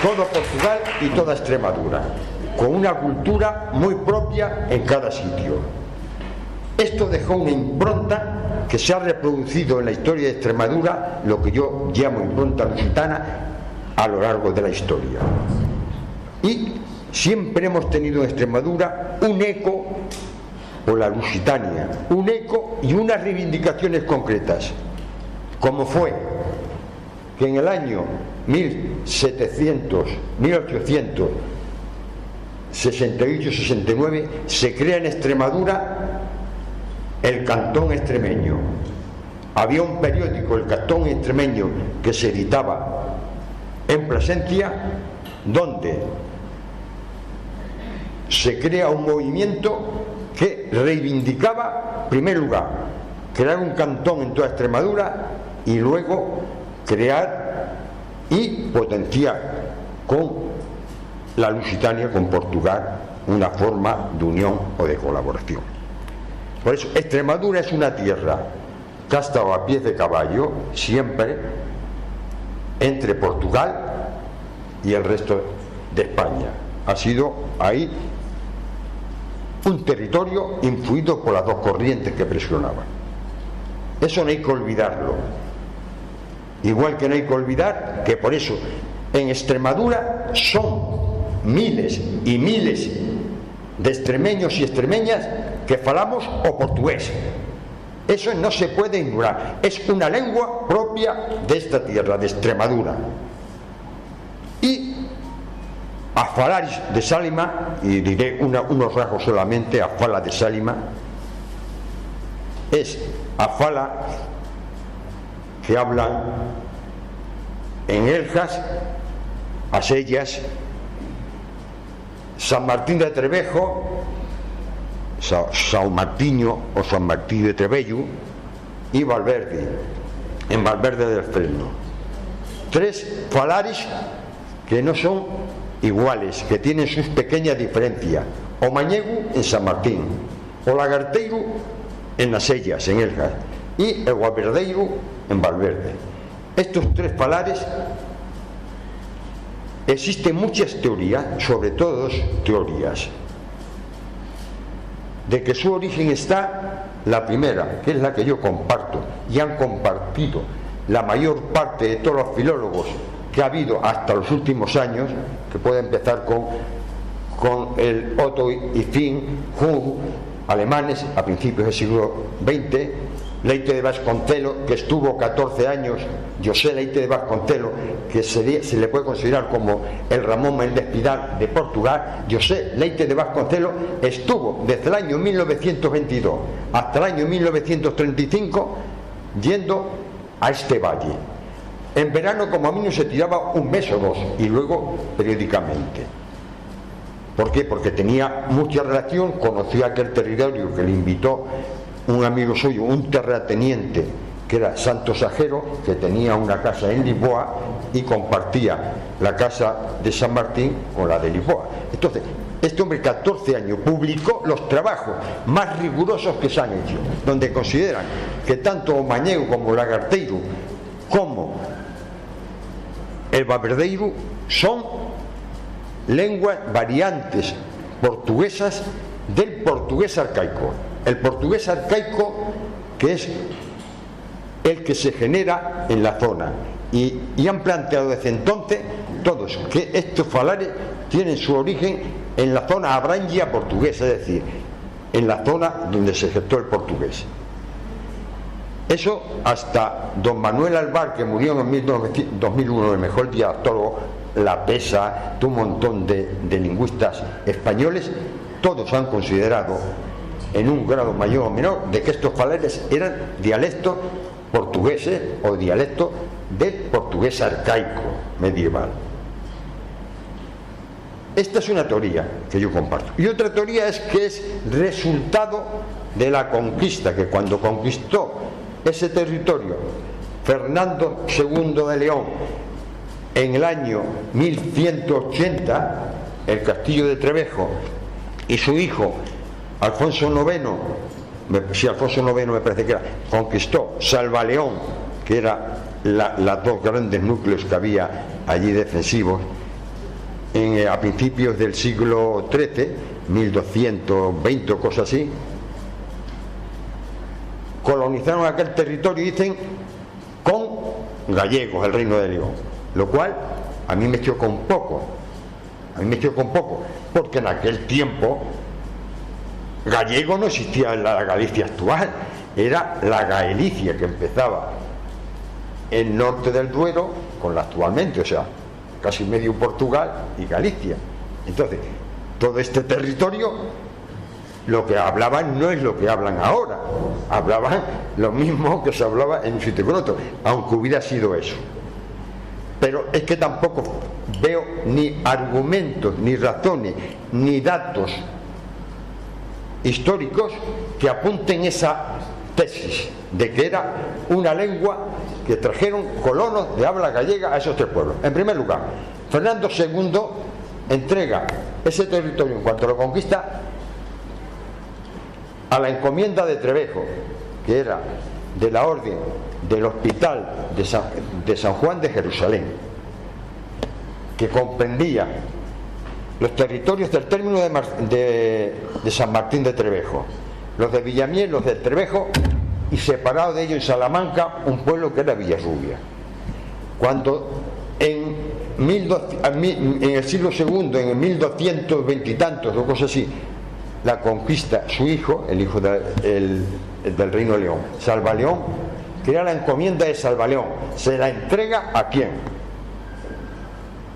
todo Portugal y toda Extremadura, con una cultura muy propia en cada sitio. Esto dejó una impronta que se ha reproducido en la historia de Extremadura, lo que yo llamo impronta lusitana, a lo largo de la historia. Y siempre hemos tenido en Extremadura un eco por la Lusitania, un eco y unas reivindicaciones concretas, como fue que en el año 1868-69 se crea en Extremadura el Cantón Extremeño. Había un periódico, el Cantón Extremeño, que se editaba en Plasencia, donde se crea un movimiento que reivindicaba, en primer lugar, crear un cantón en toda Extremadura, y luego crear y potenciar con la Lusitania, con Portugal, una forma de unión o de colaboración. Por eso Extremadura es una tierra que ha estado a pies de caballo siempre entre Portugal y el resto de España. Ha sido ahí un territorio influido por las dos corrientes que presionaban. Eso no hay que olvidarlo. Igual que no hay que olvidar que por eso en Extremadura son miles y miles de extremeños y extremeñas que falamos o portugués. Eso no se puede ignorar. Es una lengua propia de esta tierra, de Extremadura. Y a Falaris de Sálima, y diré unos rasgos solamente, a Fala de Sálima, es a Fala que hablan en Eljas, Asellas, San Martín de Trevejo, San Martiño o San Martín de Trebello, y Valverde, en Valverde del Fresno. 3 falares que no son iguales, que tienen sus pequeñas diferencias. O mañegu en San Martín, o lagarteiro en Asellas, en Eljas, y el guaverdeiro en Valverde. Estos 3 falares, existen muchas teorías, sobre todo 2 teorías, de que su origen está, la primera, que es la que yo comparto, y han compartido la mayor parte de todos los filólogos que ha habido hasta los últimos años, que puede empezar con el Otto y Finn, Jung, alemanes, a principios del siglo XX, Leite de Vasconcelo, que estuvo 14 años, José Leite de Vasconcelo, que se le puede considerar como el Ramón Méndez Pidal de Portugal. José Leite de Vasconcelo estuvo desde el año 1922 hasta el año 1935 yendo a este valle. En verano, como a mí, no se tiraba un mes o 2, y luego periódicamente. ¿Por qué? Porque tenía mucha relación, conocía aquel territorio que le invitó un amigo suyo, un terrateniente que era Santos Ajero, que tenía una casa en Lisboa y compartía la casa de San Martín con la de Lisboa. Entonces, este hombre, 14 años, publicó los trabajos más rigurosos que se han hecho, donde consideran que tanto o mañego como lagarteiro como el valverdeiro son lenguas variantes portuguesas del portugués arcaico. El portugués arcaico, que es el que se genera en la zona, y han planteado desde entonces todos que estos falares tienen su origen en la zona abrangia portuguesa, es decir, en la zona donde se gestó el portugués. Eso hasta don Manuel Alvar, que murió en 2001, el mejor dialectólogo, La Pesa, un montón de lingüistas españoles, todos han considerado en un grado mayor o menor de que estos falares eran dialectos portugueses o dialectos del portugués arcaico medieval. Esta es una teoría que yo comparto. Y otra teoría es que es resultado de la conquista, que cuando conquistó ese territorio Fernando II de León en el año 1180, el castillo de Trevejo, y su hijo Alfonso IX me parece que era, conquistó Salvaleón, que era los 2 grandes núcleos que había allí defensivos, a principios del siglo XIII, 1220 o cosas así. Colonizaron aquel territorio, dicen, con gallegos, el Reino de León, lo cual a mí me chocó un poco, porque en aquel tiempo gallego no existía en la Galicia actual, era la Gaelicia, que empezaba el norte del Duero con la actualmente, o sea, casi medio Portugal y Galicia. Entonces, todo este territorio, lo que hablaban no es lo que hablan ahora, hablaban lo mismo que se hablaba en un sitio con otro, aunque hubiera sido eso. Pero es que tampoco veo ni argumentos, ni razones, ni datos históricos que apunten esa tesis de que era una lengua que trajeron colonos de habla gallega a esos 3 pueblos. En primer lugar, Fernando II entrega ese territorio, en cuanto lo conquista, a la encomienda de Trevejo, que era de la orden del Hospital de San Juan de Jerusalén, que comprendía los territorios del término de San Martín de Trevejo, los de Villamiel, los de Trevejo, y separado de ellos en Salamanca un pueblo que era Villarrubia. Cuando en el siglo II, en el 1220 y tantos o cosas así, la conquista su hijo, el hijo del Reino de León, Salvaleón, que era la encomienda de Salvaleón. Se la entrega ¿a quién?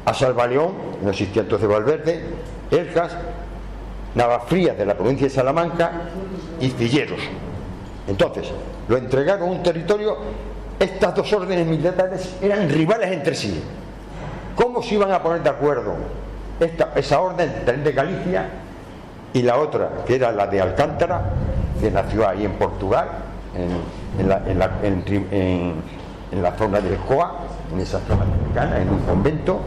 A Salvaleón, no existía entonces Valverde, Eljas, Navafrías de la provincia de Salamanca y Cilleros. Entonces, lo entregaron a un territorio. Estas dos órdenes militares eran rivales entre sí. ¿Cómo se iban a poner de acuerdo esa orden de Galicia y la otra, que era la de Alcántara, que nació ahí en Portugal, en la zona de Coa, en esa zona mexicana, en un convento?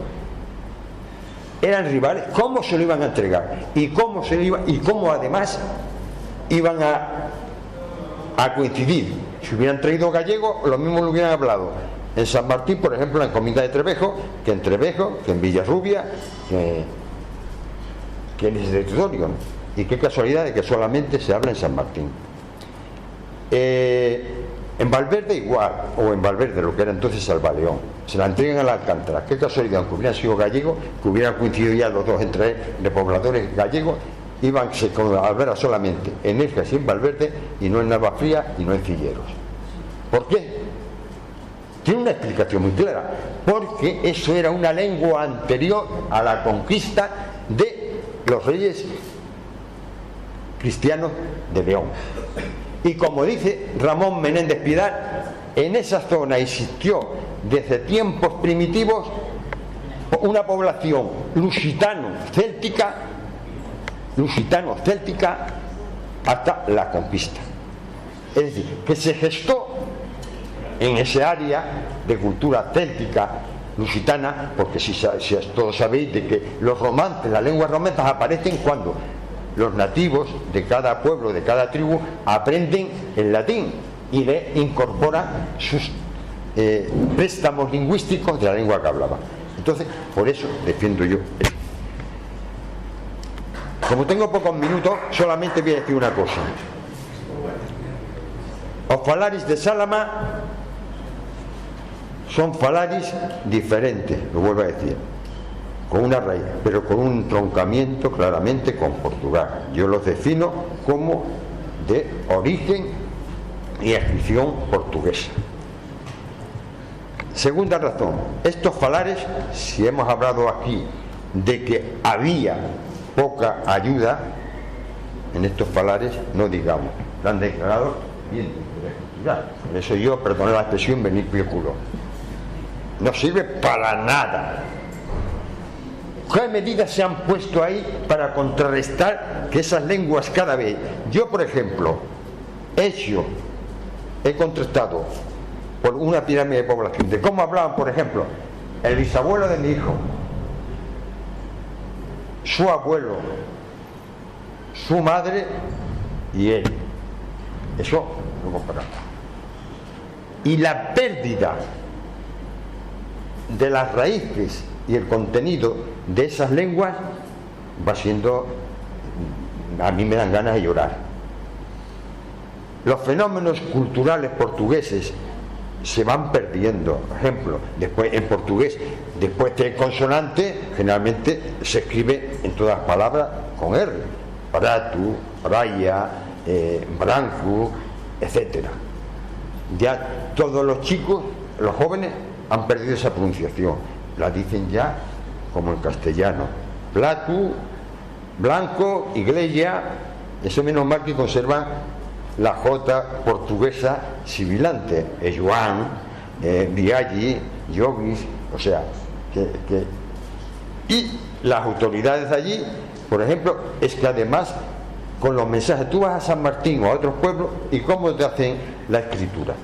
Eran rivales. ¿Cómo se lo iban a entregar? ¿Y cómo además iban a coincidir? Si hubieran traído gallegos, lo mismo lo hubieran hablado en San Martín, por ejemplo, en la encomienda de Trevejo, que en Villarrubia, que en ese territorio. Y qué casualidad de que solamente se habla en San Martín. En Valverde igual, o en Valverde, lo que era entonces Salvaleón, se la entregan a la Alcántara. Qué casualidad, aunque hubieran sido gallegos, que hubieran coincidido ya los dos entre de pobladores gallegos, iban a hablar solamente en Eljas y en Valverde, y no en Navafría y no en Cilleros. ¿Por qué? Tiene una explicación muy clara. Porque eso era una lengua anterior a la conquista de los reyes cristianos de León. Y como dice Ramón Menéndez Pidal, en esa zona existió desde tiempos primitivos una población lusitano-céltica hasta la conquista. Es decir, que se gestó en ese área de cultura céltica lusitana, porque si todos sabéis de que los romances, las lenguas romances aparecen cuando los nativos de cada pueblo, de cada tribu, aprenden el latín y le incorporan sus préstamos lingüísticos de la lengua que hablaban. Entonces, por eso defiendo yo esto. Como tengo pocos minutos, solamente voy a decir una cosa. Os falaris de Salama son falaris diferentes, lo vuelvo a decir, con una raíz, pero con un troncamiento claramente con Portugal. Yo los defino como de origen y adscripción portuguesa. Segunda razón, estos falares, si hemos hablado aquí de que había poca ayuda en estos falares, no digamos, lo han declarado bien. Por eso yo, perdonad la expresión, venir pioculo. No sirve para nada. ¿Qué medidas se han puesto ahí para contrarrestar que esas lenguas cada vez? Yo, por ejemplo, he contrastado por una pirámide de población de cómo hablaban, por ejemplo, el bisabuelo de mi hijo, su abuelo, su madre y él. Eso lo comparamos. Y la pérdida de las raíces y el contenido de esas lenguas va siendo, a mí me dan ganas de llorar. Los fenómenos culturales portugueses se van perdiendo. Por ejemplo, después en portugués, después de consonante, generalmente se escribe en todas las palabras con R: pratu, praia, branco, etcétera. Ya todos los chicos, los jóvenes, han perdido esa pronunciación. La dicen ya como en castellano: platu, blanco, iglesia. Eso menos mal que conservan la J portuguesa sibilante, Joan, Viaggi, Yogis, o sea, y las autoridades de allí, por ejemplo, es que además con los mensajes, tú vas a San Martín o a otros pueblos y cómo te hacen la escritura.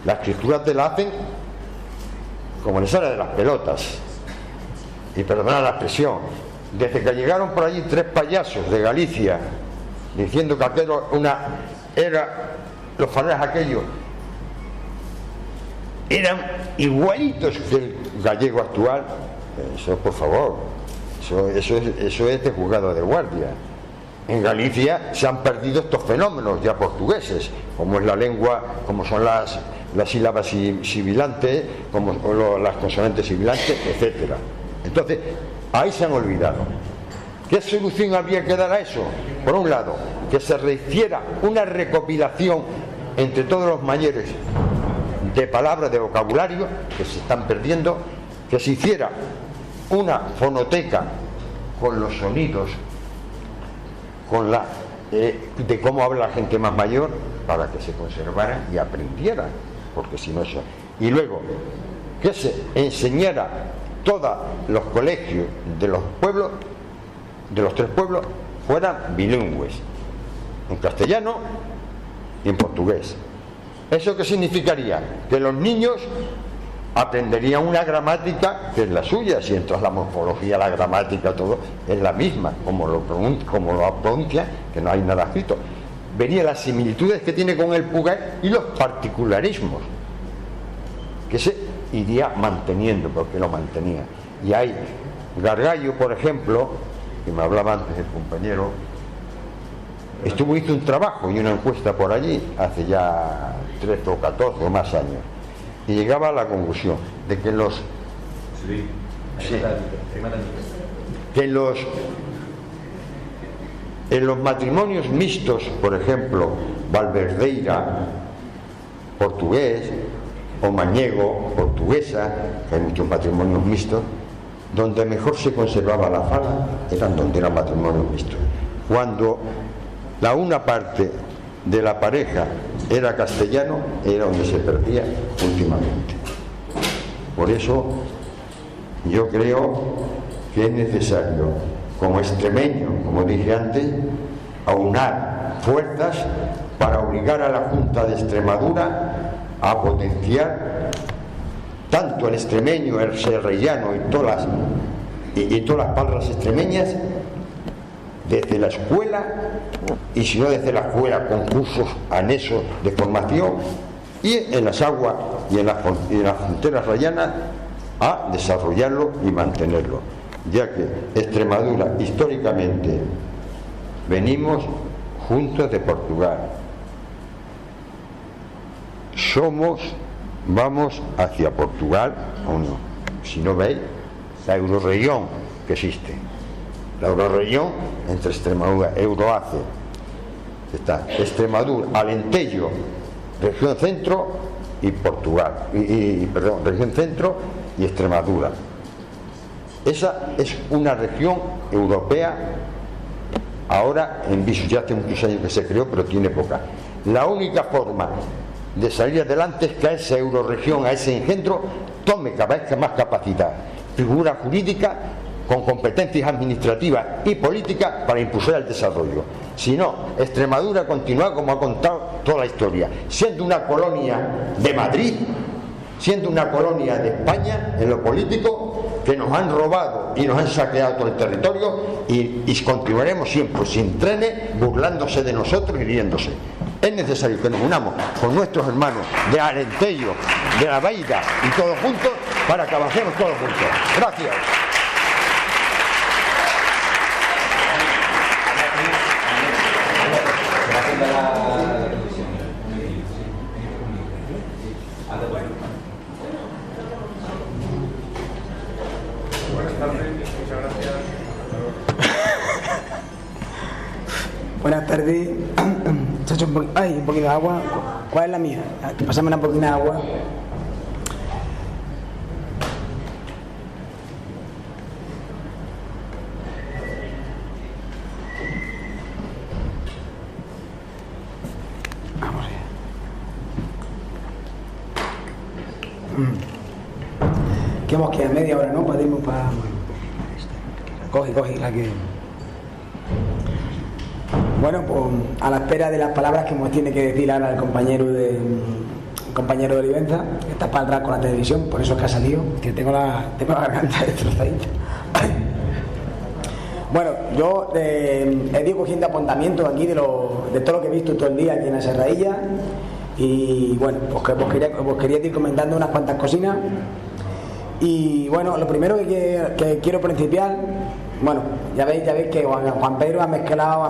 La escritura te la hacen como les sale de las pelotas, y perdonad la expresión. Desde que llegaron por allí 3 payasos de Galicia diciendo que aquello era los falares aquellos eran igualitos que el gallego actual, eso por favor, eso es de juzgado de guardia. En Galicia se han perdido estos fenómenos ya portugueses, como es la lengua, como son las sílabas sibilantes, como las consonantes sibilantes, etcétera. Entonces, ahí se han olvidado. ¿Qué solución habría que dar a eso? Por un lado, que se hiciera una recopilación entre todos los mayores de palabras, de vocabulario que se están perdiendo, que se hiciera una fonoteca con los sonidos, con la de cómo habla la gente más mayor, para que se conservaran y aprendieran, porque si no eso. Y luego que se enseñara todos los colegios de los pueblos, de los 3 pueblos, fueran bilingües, en castellano y en portugués. ¿Eso qué significaría? Que los niños aprenderían una gramática que es la suya. Si entras la morfología, la gramática, todo es la misma, como lo pronuncia, que no hay nada escrito. Vería las similitudes que tiene con el pugués y los particularismos, que se iría manteniendo, porque lo mantenía. Y hay Gargallo, por ejemplo, que me hablaba antes el compañero, hizo un trabajo y una encuesta por allí hace ya 13 o 14 o más años, y llegaba a la conclusión de que en los matrimonios mixtos, por ejemplo, Valverdeira, portugués, o Mañego, portuguesa, que hay muchos matrimonios mixtos, donde mejor se conservaba la fala eran donde eran matrimonios mixtos. Cuando la una parte de la pareja era castellano, era donde se perdía últimamente. Por eso yo creo que es necesario, como extremeño, como dije antes, aunar fuerzas para obligar a la Junta de Extremadura a potenciar tanto el extremeño, el serrellano y todas las palabras extremeñas desde la escuela, y si no desde la escuela, con cursos anexos de formación, y en las aguas y en las fronteras rayanas a desarrollarlo y mantenerlo, ya que Extremadura históricamente venimos juntos de Portugal, vamos hacia Portugal o no. Si no veis la eurorregión que existe, la eurorregión entre Extremadura, Euroace, está Extremadura, Alentejo, región centro, y Portugal, región centro y Extremadura. Esa es una región europea ahora en viso, ya hace muchos años que se creó, pero tiene poca. La única forma de salir adelante es que a esa eurorregión, a ese engendro, tome cada vez más capacidad, figura jurídica, con competencias administrativas y políticas para impulsar el desarrollo. Si no, Extremadura continúa como ha contado toda la historia, siendo una colonia de Madrid, siendo una colonia de España en lo político, que nos han robado y nos han saqueado todo el territorio, y continuaremos siempre sin trenes, burlándose de nosotros y riéndose. Es necesario que nos unamos con nuestros hermanos de Alentejo, de La Beira y todos juntos, para que avancemos todos juntos. Gracias. Buenas tardes. Ay, un poquito de agua. ¿Cuál es la mía? Pásame una poquita de agua. Vamos allá. ¿Qué hemos quedado? Media hora, ¿no? Para irnos para... Coge la que... Bueno, pues a la espera de las palabras que nos tiene que decir ahora el compañero de Olivenza, que está para atrás con la televisión, por eso es que ha salido, que tengo la garganta destrozadita. Bueno, yo he ido cogiendo apuntamientos aquí de todo lo que he visto todo el día aquí en la Serradilla, y bueno, pues quería ir comentando unas cuantas cosinas. Y bueno, lo primero que quiero principiar, bueno, ya veis que Juan Pedro ha mezclado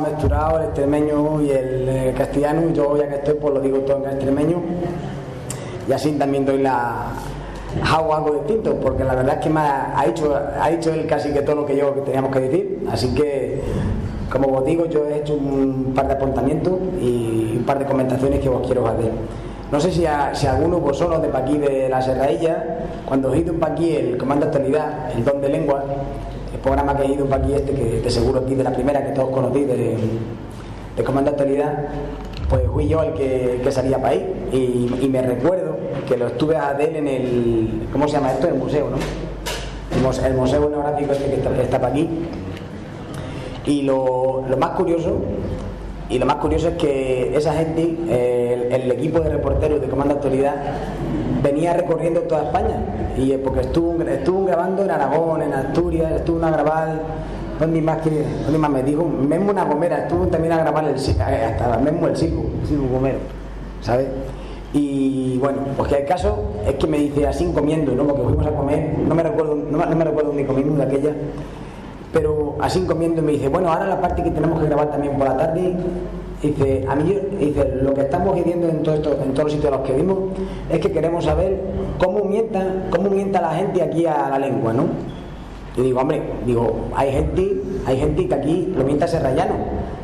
el extremeño y el castellano. Yo ya que estoy, pues lo digo todo en extremeño, y así también doy la hago algo distinto, porque la verdad es que ha dicho él casi que todo lo que teníamos que decir, así que, como os digo, yo he hecho un par de apuntamientos y un par de comentaciones que os quiero hacer. No sé si alguno vosotros de aquí de la Serrailla, cuando os ido para aquí el Comando de Actualidad, el Don de Lengua, el programa que he ido para aquí que de seguro aquí de la primera que todos conocéis de Comando de Actualidad, pues fui yo el que salía para ahí y me recuerdo que lo estuve a ver en el, ¿cómo se llama esto? El museo, ¿no? El museo etnográfico este que está para aquí. Y lo más curioso es que esa gente, el equipo de reporteros de Comando de Actualidad, venía recorriendo toda España, y porque estuvo grabando en Aragón, en Asturias, estuvo a grabar, ¿dónde más me dijo? Mesmo una Gomera, estuvo también a grabar hasta mesmo el Silvo Gomero, ¿sabes? Y bueno, pues que el caso es que me dice así comiendo, ¿no? Porque fuimos a comer, no me recuerdo ni comimos de aquella, pero así comiendo me dice, bueno, ahora la parte que tenemos que grabar también por la tarde, dice, lo que estamos viviendo en todos los sitios a los que vimos es que queremos saber cómo mienta la gente aquí a la lengua, ¿no? Y digo, hombre, hay gente que aquí lo mienta serrallano.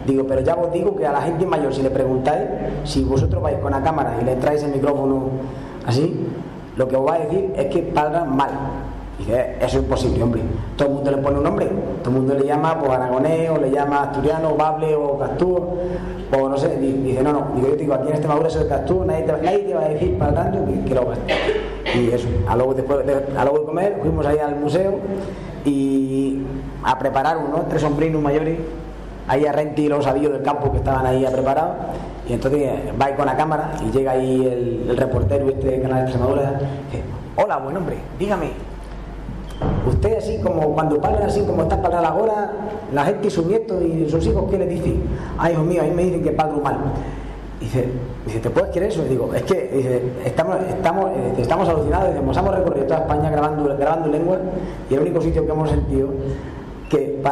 Digo, pero ya os digo que a la gente mayor, si le preguntáis, si vosotros vais con la cámara y le traéis el micrófono así, lo que os va a decir es que palgan mal. Dice, eso es imposible, hombre. Todo el mundo le pone un nombre, todo el mundo le llama pues aragonés, o le llama asturiano, o bable, o castúo, o no sé. Dice, no, digo, yo te digo, aquí en Extremadura eso es castúo, nadie te va a decir palgando que lo hagas. Y eso, a luego de comer, fuimos ahí al museo y a preparar unos 3 sombrinos mayores, ahí a Renti y los avillos del campo que estaban ahí preparados. Y entonces va ahí con la cámara y llega ahí el reportero de Canal de Extremadura y dice, hola, buen hombre, dígame, usted así como cuando hablan así como está para ahora, la gente y sus nietos y sus hijos, ¿qué le dicen? Ay, hijo mío, a mí me dicen que padro mal. Dice, ¿te puedes creer eso? Y digo, es que dice, estamos alucinados, hemos recorrido toda España grabando lengua, y el único sitio que hemos sentido que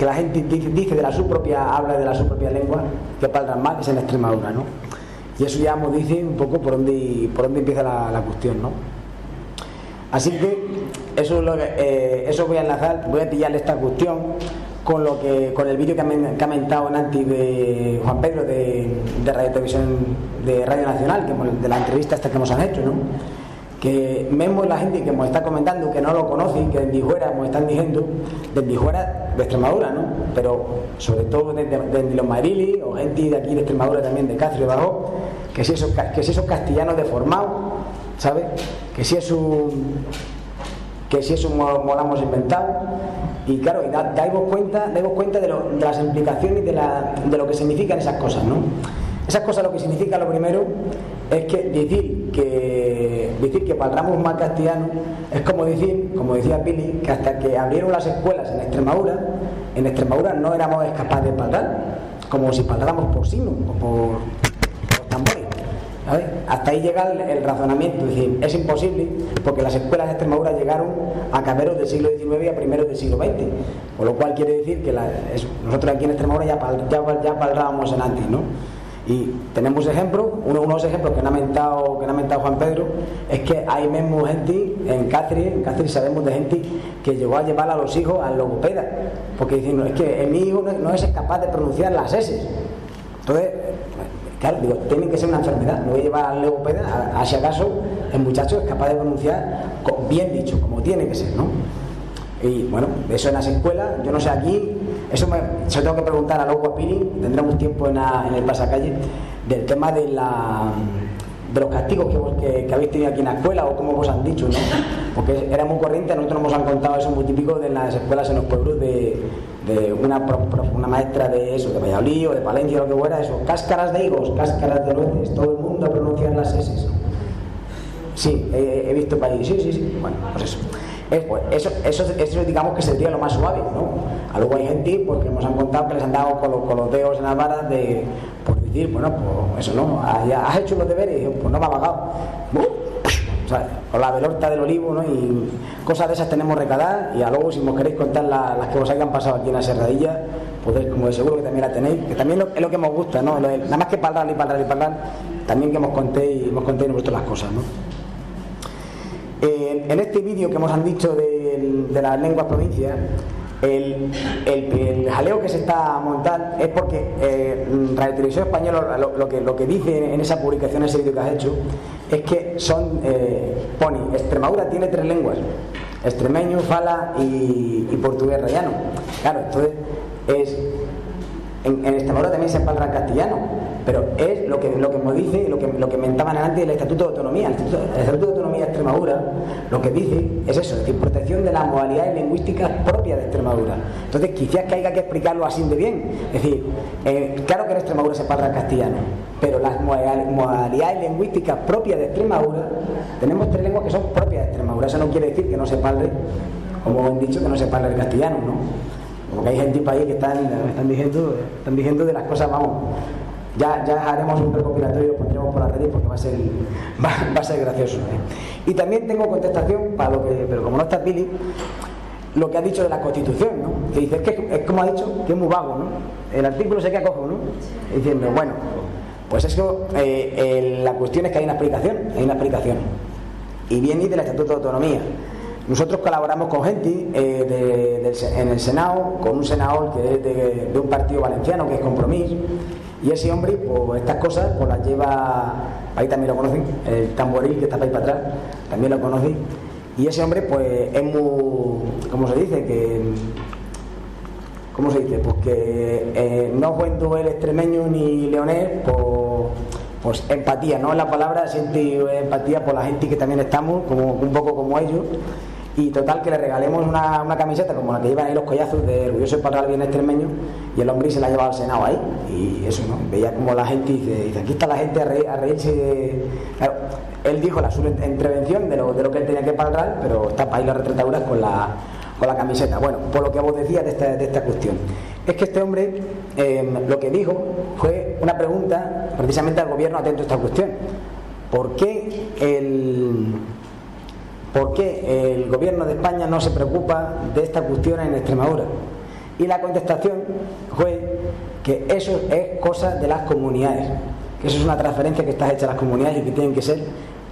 la gente dice habla de la su propia lengua, que padran mal, es en Extremadura, ¿no? Y eso ya nos dice un poco por dónde empieza la cuestión, ¿no? Así que eso voy a enlazar, voy a pillarle esta cuestión con el vídeo que ha comentado antes de Juan Pedro de Radio Televisión de Radio Nacional, de la entrevista esta que nos han hecho, ¿no? Que vemos la gente que nos está comentando que no lo conoce, que desde fuera nos están diciendo, desde fuera de Extremadura, ¿no? Pero sobre todo desde los Madriles, o gente de aquí de Extremadura también, de Cáceres y Bajó, que si esos castellanos deformados, ¿sabes? Que si eso molamos inventado. Y claro, dais cuenta de las implicaciones de lo que significan esas cosas, ¿no? Esas cosas lo que significa, lo primero, es que decir que parlamos mal castellano es como decir, como decía Pili, que hasta que abrieron las escuelas en Extremadura no éramos capaces de hablar, como si habláramos por signos o por tambores. ¿Sabes? Hasta ahí llega el razonamiento, es decir, es imposible porque las escuelas de Extremadura llegaron a caberos del siglo XIX y a primeros del siglo XX, con lo cual quiere decir que nosotros aquí en Extremadura ya hablábamos en antes, ¿no? Y tenemos ejemplos, uno de los ejemplos que ha mentado Juan Pedro es que hay mismo gente en Cáceres sabemos de gente que llegó a llevar a los hijos al logopeda, porque dicen, no, es que mi hijo no es capaz de pronunciar las S. Entonces, claro, digo, tiene que ser una enfermedad, no voy a llevar al logopeda, a si acaso el muchacho es capaz de pronunciar bien dicho, como tiene que ser, ¿no? Y bueno, eso en las escuelas, yo no sé aquí, se lo tengo que preguntar a Loco Pili, tendremos tiempo en el pasacalle, del tema de los castigos que habéis tenido aquí en la escuela, o como vos han dicho, ¿no? Porque era muy corriente, a nosotros nos han contado eso muy típico de las escuelas en los pueblos de una maestra de eso, de Valladolid o de Palencia o lo que fuera, eso, cáscaras de higos, cáscaras de nueces, todo el mundo a pronunciar las S. Sí, he visto para allí, sí, bueno, pues eso. Eso digamos que sería lo más suave, ¿no? Luego hay gente pues, que nos han contado que les han dado con los dedos en las varas por decir, bueno, pues eso no, has hecho los deberes, y pues no me ha pagado. O sea, con la velorta del olivo, ¿no? Y cosas de esas tenemos recadas, y luego si os queréis contar las que os hayan pasado aquí en la Serradilla, podéis, como de seguro que también la tenéis, que también es lo que nos gusta, ¿no? Nada más que hablar, también que nos contéis vosotros las cosas, ¿no? En este vídeo que hemos han dicho de las lenguas provincias, el jaleo que se está a montar es porque Radio Televisión Española lo que dice en esa publicación, ese vídeo que has hecho, es que pone Extremadura tiene 3 lenguas: extremeño, fala y portugués rayano. Claro, entonces en Extremadura también se habla castellano, pero es lo que nos dice, lo que comentaban antes del Estatuto de Autonomía. El Estatuto de Autonomía de Extremadura lo que dice es eso, es decir, protección de las modalidades lingüísticas propias de Extremadura. Entonces quizás que haya que explicarlo así de bien. Es decir, claro que en Extremadura se habla castellano, pero las modalidades lingüísticas propias de Extremadura, tenemos 3 lenguas que son propias de Extremadura. Eso no quiere decir que no se hable, como han dicho, que no se hable el castellano, ¿no? Porque hay gente por ahí que están diciendo de las cosas, vamos. Ya haremos un recopilatorio y lo pondremos por las redes porque va a ser gracioso, ¿eh? Y también tengo contestación para pero como no está Pili, lo que ha dicho de la Constitución, ¿no? Que dice, es como ha dicho, que es muy vago, ¿no? El artículo se queda cojo, ¿no? Diciendo, bueno, pues eso, la cuestión es que hay una explicación. Y viene del Estatuto de Autonomía. Nosotros colaboramos con gente en el Senado, con un senador que es de un partido valenciano, que es Compromís, y ese hombre, pues estas cosas, pues las lleva, ahí también lo conocen, el tamboril que está para ahí para atrás, también lo conocen, y ese hombre, pues es muy, ¿cómo se dice? Pues que no cuento el extremeño ni leonés, pues empatía, ¿no? La palabra, siente empatía por la gente que también estamos, un poco como ellos. Y total, que le regalemos una camiseta como la que llevan ahí los collazos de Orgulloso de Parral bien extremeño, y el hombre se la ha llevado al Senado ahí, y eso, ¿no? Veía como la gente dice, aquí está la gente a reírse de... Claro, él dijo su intervención de lo que él tenía que parar, pero está para ahí las retrataduras con la camiseta. Bueno, por lo que vos decías de esta cuestión, es que este hombre lo que dijo fue una pregunta precisamente al gobierno atento a esta cuestión: ¿por qué el gobierno de España no se preocupa de esta cuestión en Extremadura? Y la contestación fue que eso es cosa de las comunidades, que eso es una transferencia que está hecha a las comunidades y que tienen que ser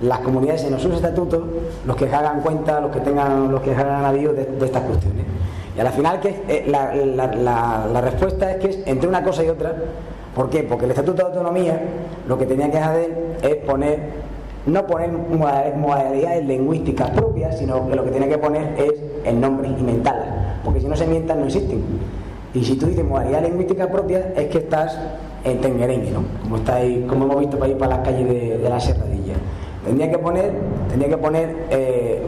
las comunidades en sus estatutos los que hagan cuenta, los que hagan aviso de estas cuestiones. Y al final la respuesta es que es entre una cosa y otra. ¿Por qué? Porque el Estatuto de Autonomía lo que tenía que hacer es no poner modalidades lingüísticas propias, sino que lo que tiene que poner es el nombre, inventarlas, porque si no se inventan no existen. Y si tú dices modalidad lingüística propia, es que estás en tenguerengue, ¿no? Como hemos visto para ir para las calles de la Serradilla. Tendría que poner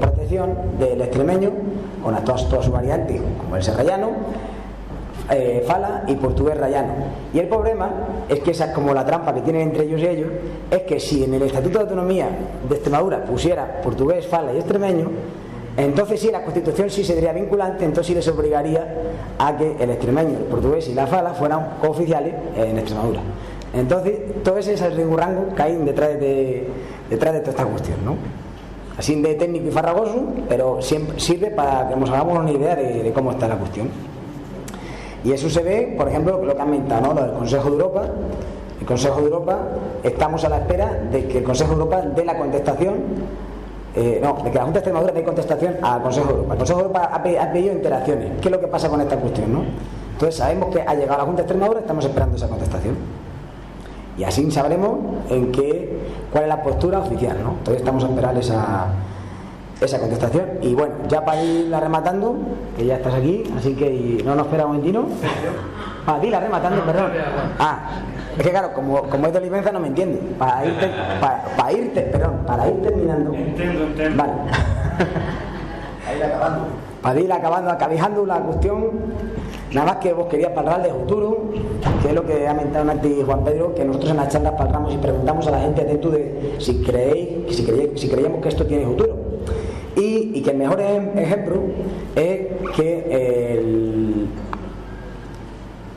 protección del extremeño con todas sus variantes, como el serrallano, fala y portugués rayano. Y el problema es que esa es como la trampa que tienen entre ellos y ellos, es que si en el Estatuto de Autonomía de Extremadura pusiera portugués, fala y extremeño, entonces sí, la Constitución sí sería vinculante, entonces sí les obligaría a que el extremeño, el portugués y la fala fueran cooficiales en Extremadura. Entonces todo ese es el ringurrango que hay detrás de toda esta cuestión, ¿no? Así de técnico y farragoso, pero siempre sirve para que nos hagamos una idea de cómo está la cuestión. Y eso se ve, por ejemplo, lo que han mentado, ¿no? Lo del Consejo de Europa. El Consejo de Europa, estamos a la espera de que el Consejo de Europa dé la contestación, de que la Junta de Extremadura dé contestación al Consejo de Europa. El Consejo de Europa ha pedido interacciones. ¿Qué es lo que pasa con esta cuestión, no? Entonces sabemos que ha llegado la Junta de Extremadura, estamos esperando esa contestación. Y así sabremos cuál es la postura oficial, ¿no? Entonces estamos a esperar esa contestación. Y bueno, ya para irla rematando, que ya estás aquí, así que no nos espera un momentino. Para irla rematando, perdón. Es que claro, como es de Olivenza no me entiende. Para ir terminando. Entiendo. Vale. Para ir acabando, acabijando la cuestión, nada más que vos querías hablar de futuro, que es lo que ha mentado antes Juan Pedro, que nosotros en las charlas parlamos y preguntamos a la gente dentro de si creíamos que esto tiene futuro. Y que el mejor ejemplo es que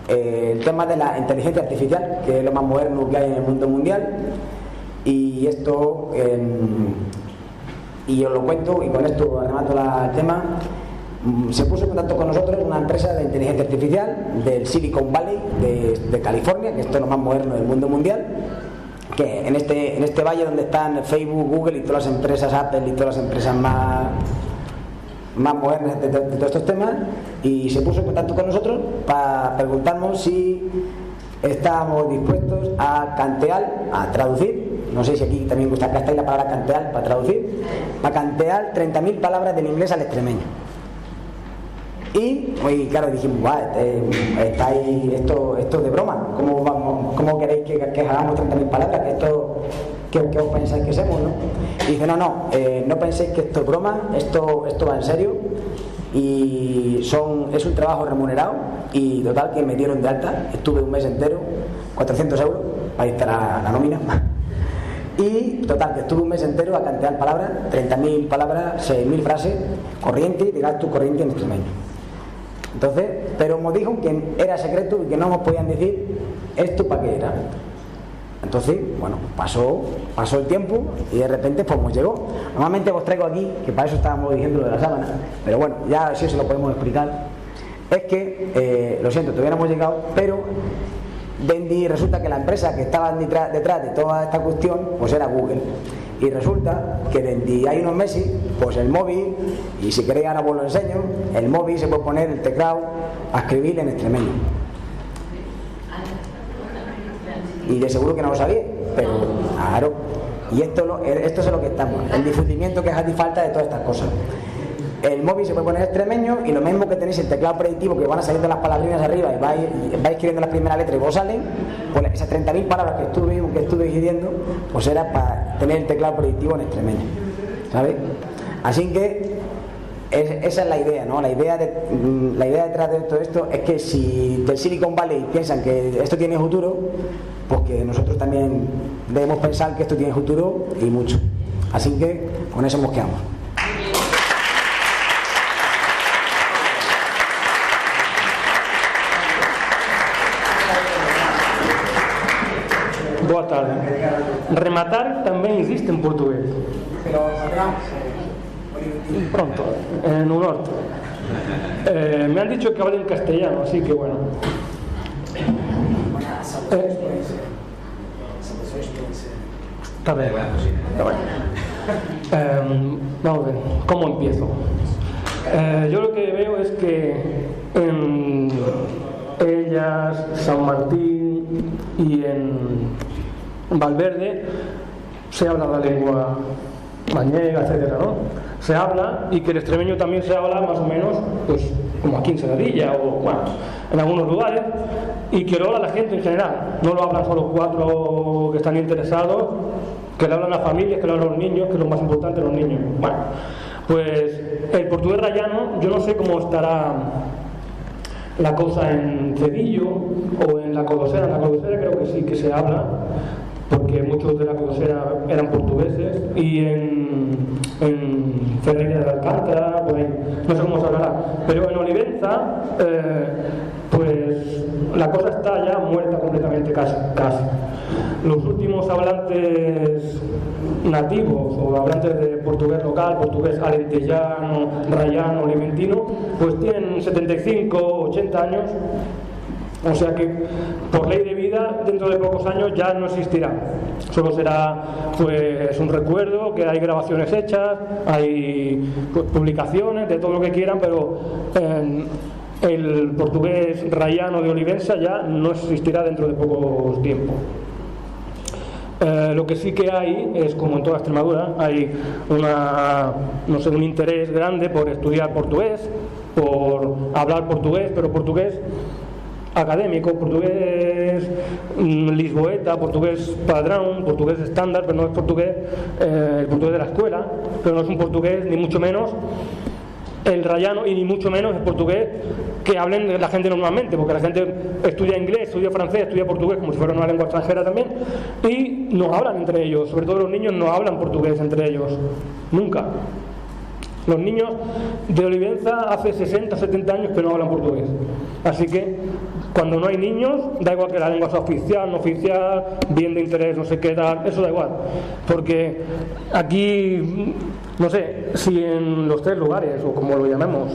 el tema de la inteligencia artificial, que es lo más moderno que hay en el mundo mundial, y esto, y os lo cuento, y con esto remato el tema. Se puso en contacto con nosotros una empresa de inteligencia artificial del Silicon Valley de California, que esto es lo más moderno del mundo mundial, que en este valle donde están Facebook, Google y todas las empresas Apple y todas las empresas más modernas de todos estos temas, y se puso en contacto con nosotros para preguntarnos si estábamos dispuestos a cantear, a traducir, no sé si aquí también gusta que estáis la palabra cantear para traducir, a cantear 30.000 palabras del inglés al extremeño. Y claro, dijimos, esto de broma, ¿cómo queréis que hagamos 30.000 palabras? ¿Qué os pensáis que somos, no? Y dice, no penséis que esto es broma, esto va en serio, y es un trabajo remunerado, y total que me dieron de alta, estuve un mes entero, 400 euros, ahí está la nómina, y total que estuve un mes entero a cantear palabras, 30.000 palabras, 6.000 frases, corriente, de gasto corriente en extremeño. Entonces, pero nos dijo que era secreto y que no nos podían decir esto para qué era. Entonces, bueno, pasó el tiempo y de repente pues nos llegó. Normalmente os traigo aquí, que para eso estábamos diciendo lo de la sábana, pero bueno, ya si eso lo podemos explicar. Es que, lo siento, todavía no hemos llegado, pero resulta que la empresa que estaba detrás de toda esta cuestión pues era Google. Y resulta que desde hay unos meses, pues el móvil, y si queréis ahora os lo enseño, el móvil se puede poner el teclado a escribir en extremeño. Y de seguro que no lo sabéis, pero claro. Y esto es lo que estamos, el difundimiento que hace falta de todas estas cosas. El móvil se puede poner extremeño, y lo mismo que tenéis el teclado predictivo, que van a saliendo las palabrinas arriba y vais escribiendo las primeras letras y vos salen, pues esas 30.000 palabras que estuve diciendo, pues era para tener el teclado predictivo en extremeño, ¿sabes? Así que esa es la idea, ¿no? La idea detrás de todo esto es que si del Silicon Valley piensan que esto tiene futuro, pues que nosotros también debemos pensar que esto tiene futuro, y mucho. Así que con eso nos quedamos. Boa tarde. Rematar tamén existe en portugués. Pronto, en un norte. Me han dicho que hablo en castellano, así que bueno. Está bien. Vamos a ver, ¿cómo empiezo? Yo lo que veo es que en Ellas, San Martín y en Valverde se habla la lengua mañega, etcétera, ¿no? Se habla, y que el extremeño también se habla más o menos, pues como aquí en Segadilla o bueno, en algunos lugares, y que lo habla la gente en general. No lo hablan solo 4 que están interesados, que lo hablan las familias, que lo hablan los niños, que es lo más importante, los niños. Bueno, pues el portugués rayano, yo no sé cómo estará la cosa en Cedillo o en la Codosera. En la Codosera creo que sí que se habla, porque muchos de la Codosera eran portugueses, y en Ferreira de Alcántara, pues no sé cómo se hablará, pero en Olivenza pues la cosa está ya muerta completamente, casi. Los últimos hablantes nativos o hablantes de portugués local, portugués alentejano, rayano, olimentino, pues tienen 75, 80 años. O sea que por ley de vida dentro de pocos años ya no existirá. Solo será pues un recuerdo, que hay grabaciones hechas, hay pues, publicaciones de todo lo que quieran, pero el portugués rayano de Olivenza ya no existirá dentro de pocos tiempos. Lo que sí que hay es, como en toda Extremadura, hay un interés grande por estudiar portugués, por hablar portugués, pero portugués académico, portugués lisboeta, portugués padrón, portugués estándar, pero no es portugués, el portugués de la escuela, pero no es un portugués ni mucho menos el rayano, y ni mucho menos el portugués que hablen la gente normalmente, porque la gente estudia inglés, estudia francés, estudia portugués como si fuera una lengua extranjera también, y no hablan entre ellos. Sobre todo los niños no hablan portugués entre ellos, nunca. Los niños de Olivenza hace 60, 70 años que no hablan portugués, así que Cuando no hay niños, da igual que la lengua sea oficial, no oficial, bien de interés, no sé qué tal, eso da igual. Porque aquí, no sé, si en los 3 lugares, o como lo llamemos,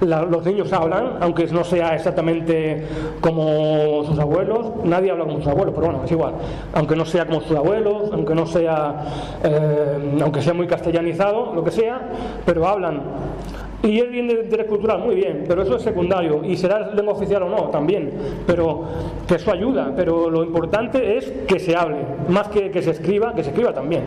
los niños hablan, aunque no sea exactamente como sus abuelos, nadie habla como sus abuelos, pero bueno, es igual. Aunque no sea como sus abuelos, aunque no sea, aunque sea muy castellanizado, lo que sea, pero hablan. Y es bien de interés cultural, muy bien, pero eso es secundario. Y será lengua oficial o no, también. Pero que eso ayuda, pero lo importante es que se hable, más que se escriba también.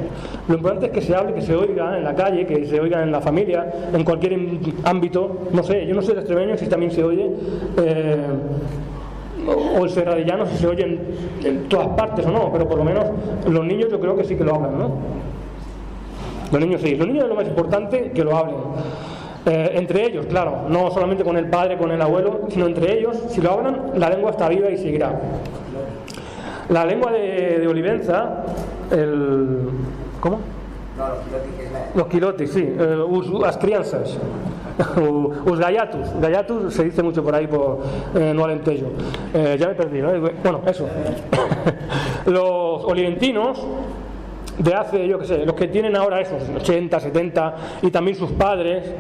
Lo importante es que se hable, que se oiga en la calle, que se oiga en la familia, en cualquier ámbito. No sé, yo no sé de extremeño si también se oye, o el serradillano si se oye en todas partes o no, pero por lo menos los niños yo creo que sí que lo hablan, ¿no? Los niños sí, los niños es lo más importante, que lo hablen. Entre ellos, claro, no solamente con el padre, con el abuelo, sino entre ellos, si lo hablan, la lengua está viva y seguirá. La lengua de Olivenza, ¿cómo? No, los quilotis. Los quilotis, sí, las crianzas, los gallatus se dice mucho por ahí, no alentejo. Ya me he perdido, ¿no? Bueno, eso. Los oliventinos de hace, yo qué sé, los que tienen ahora esos 80, 70 y también sus padres,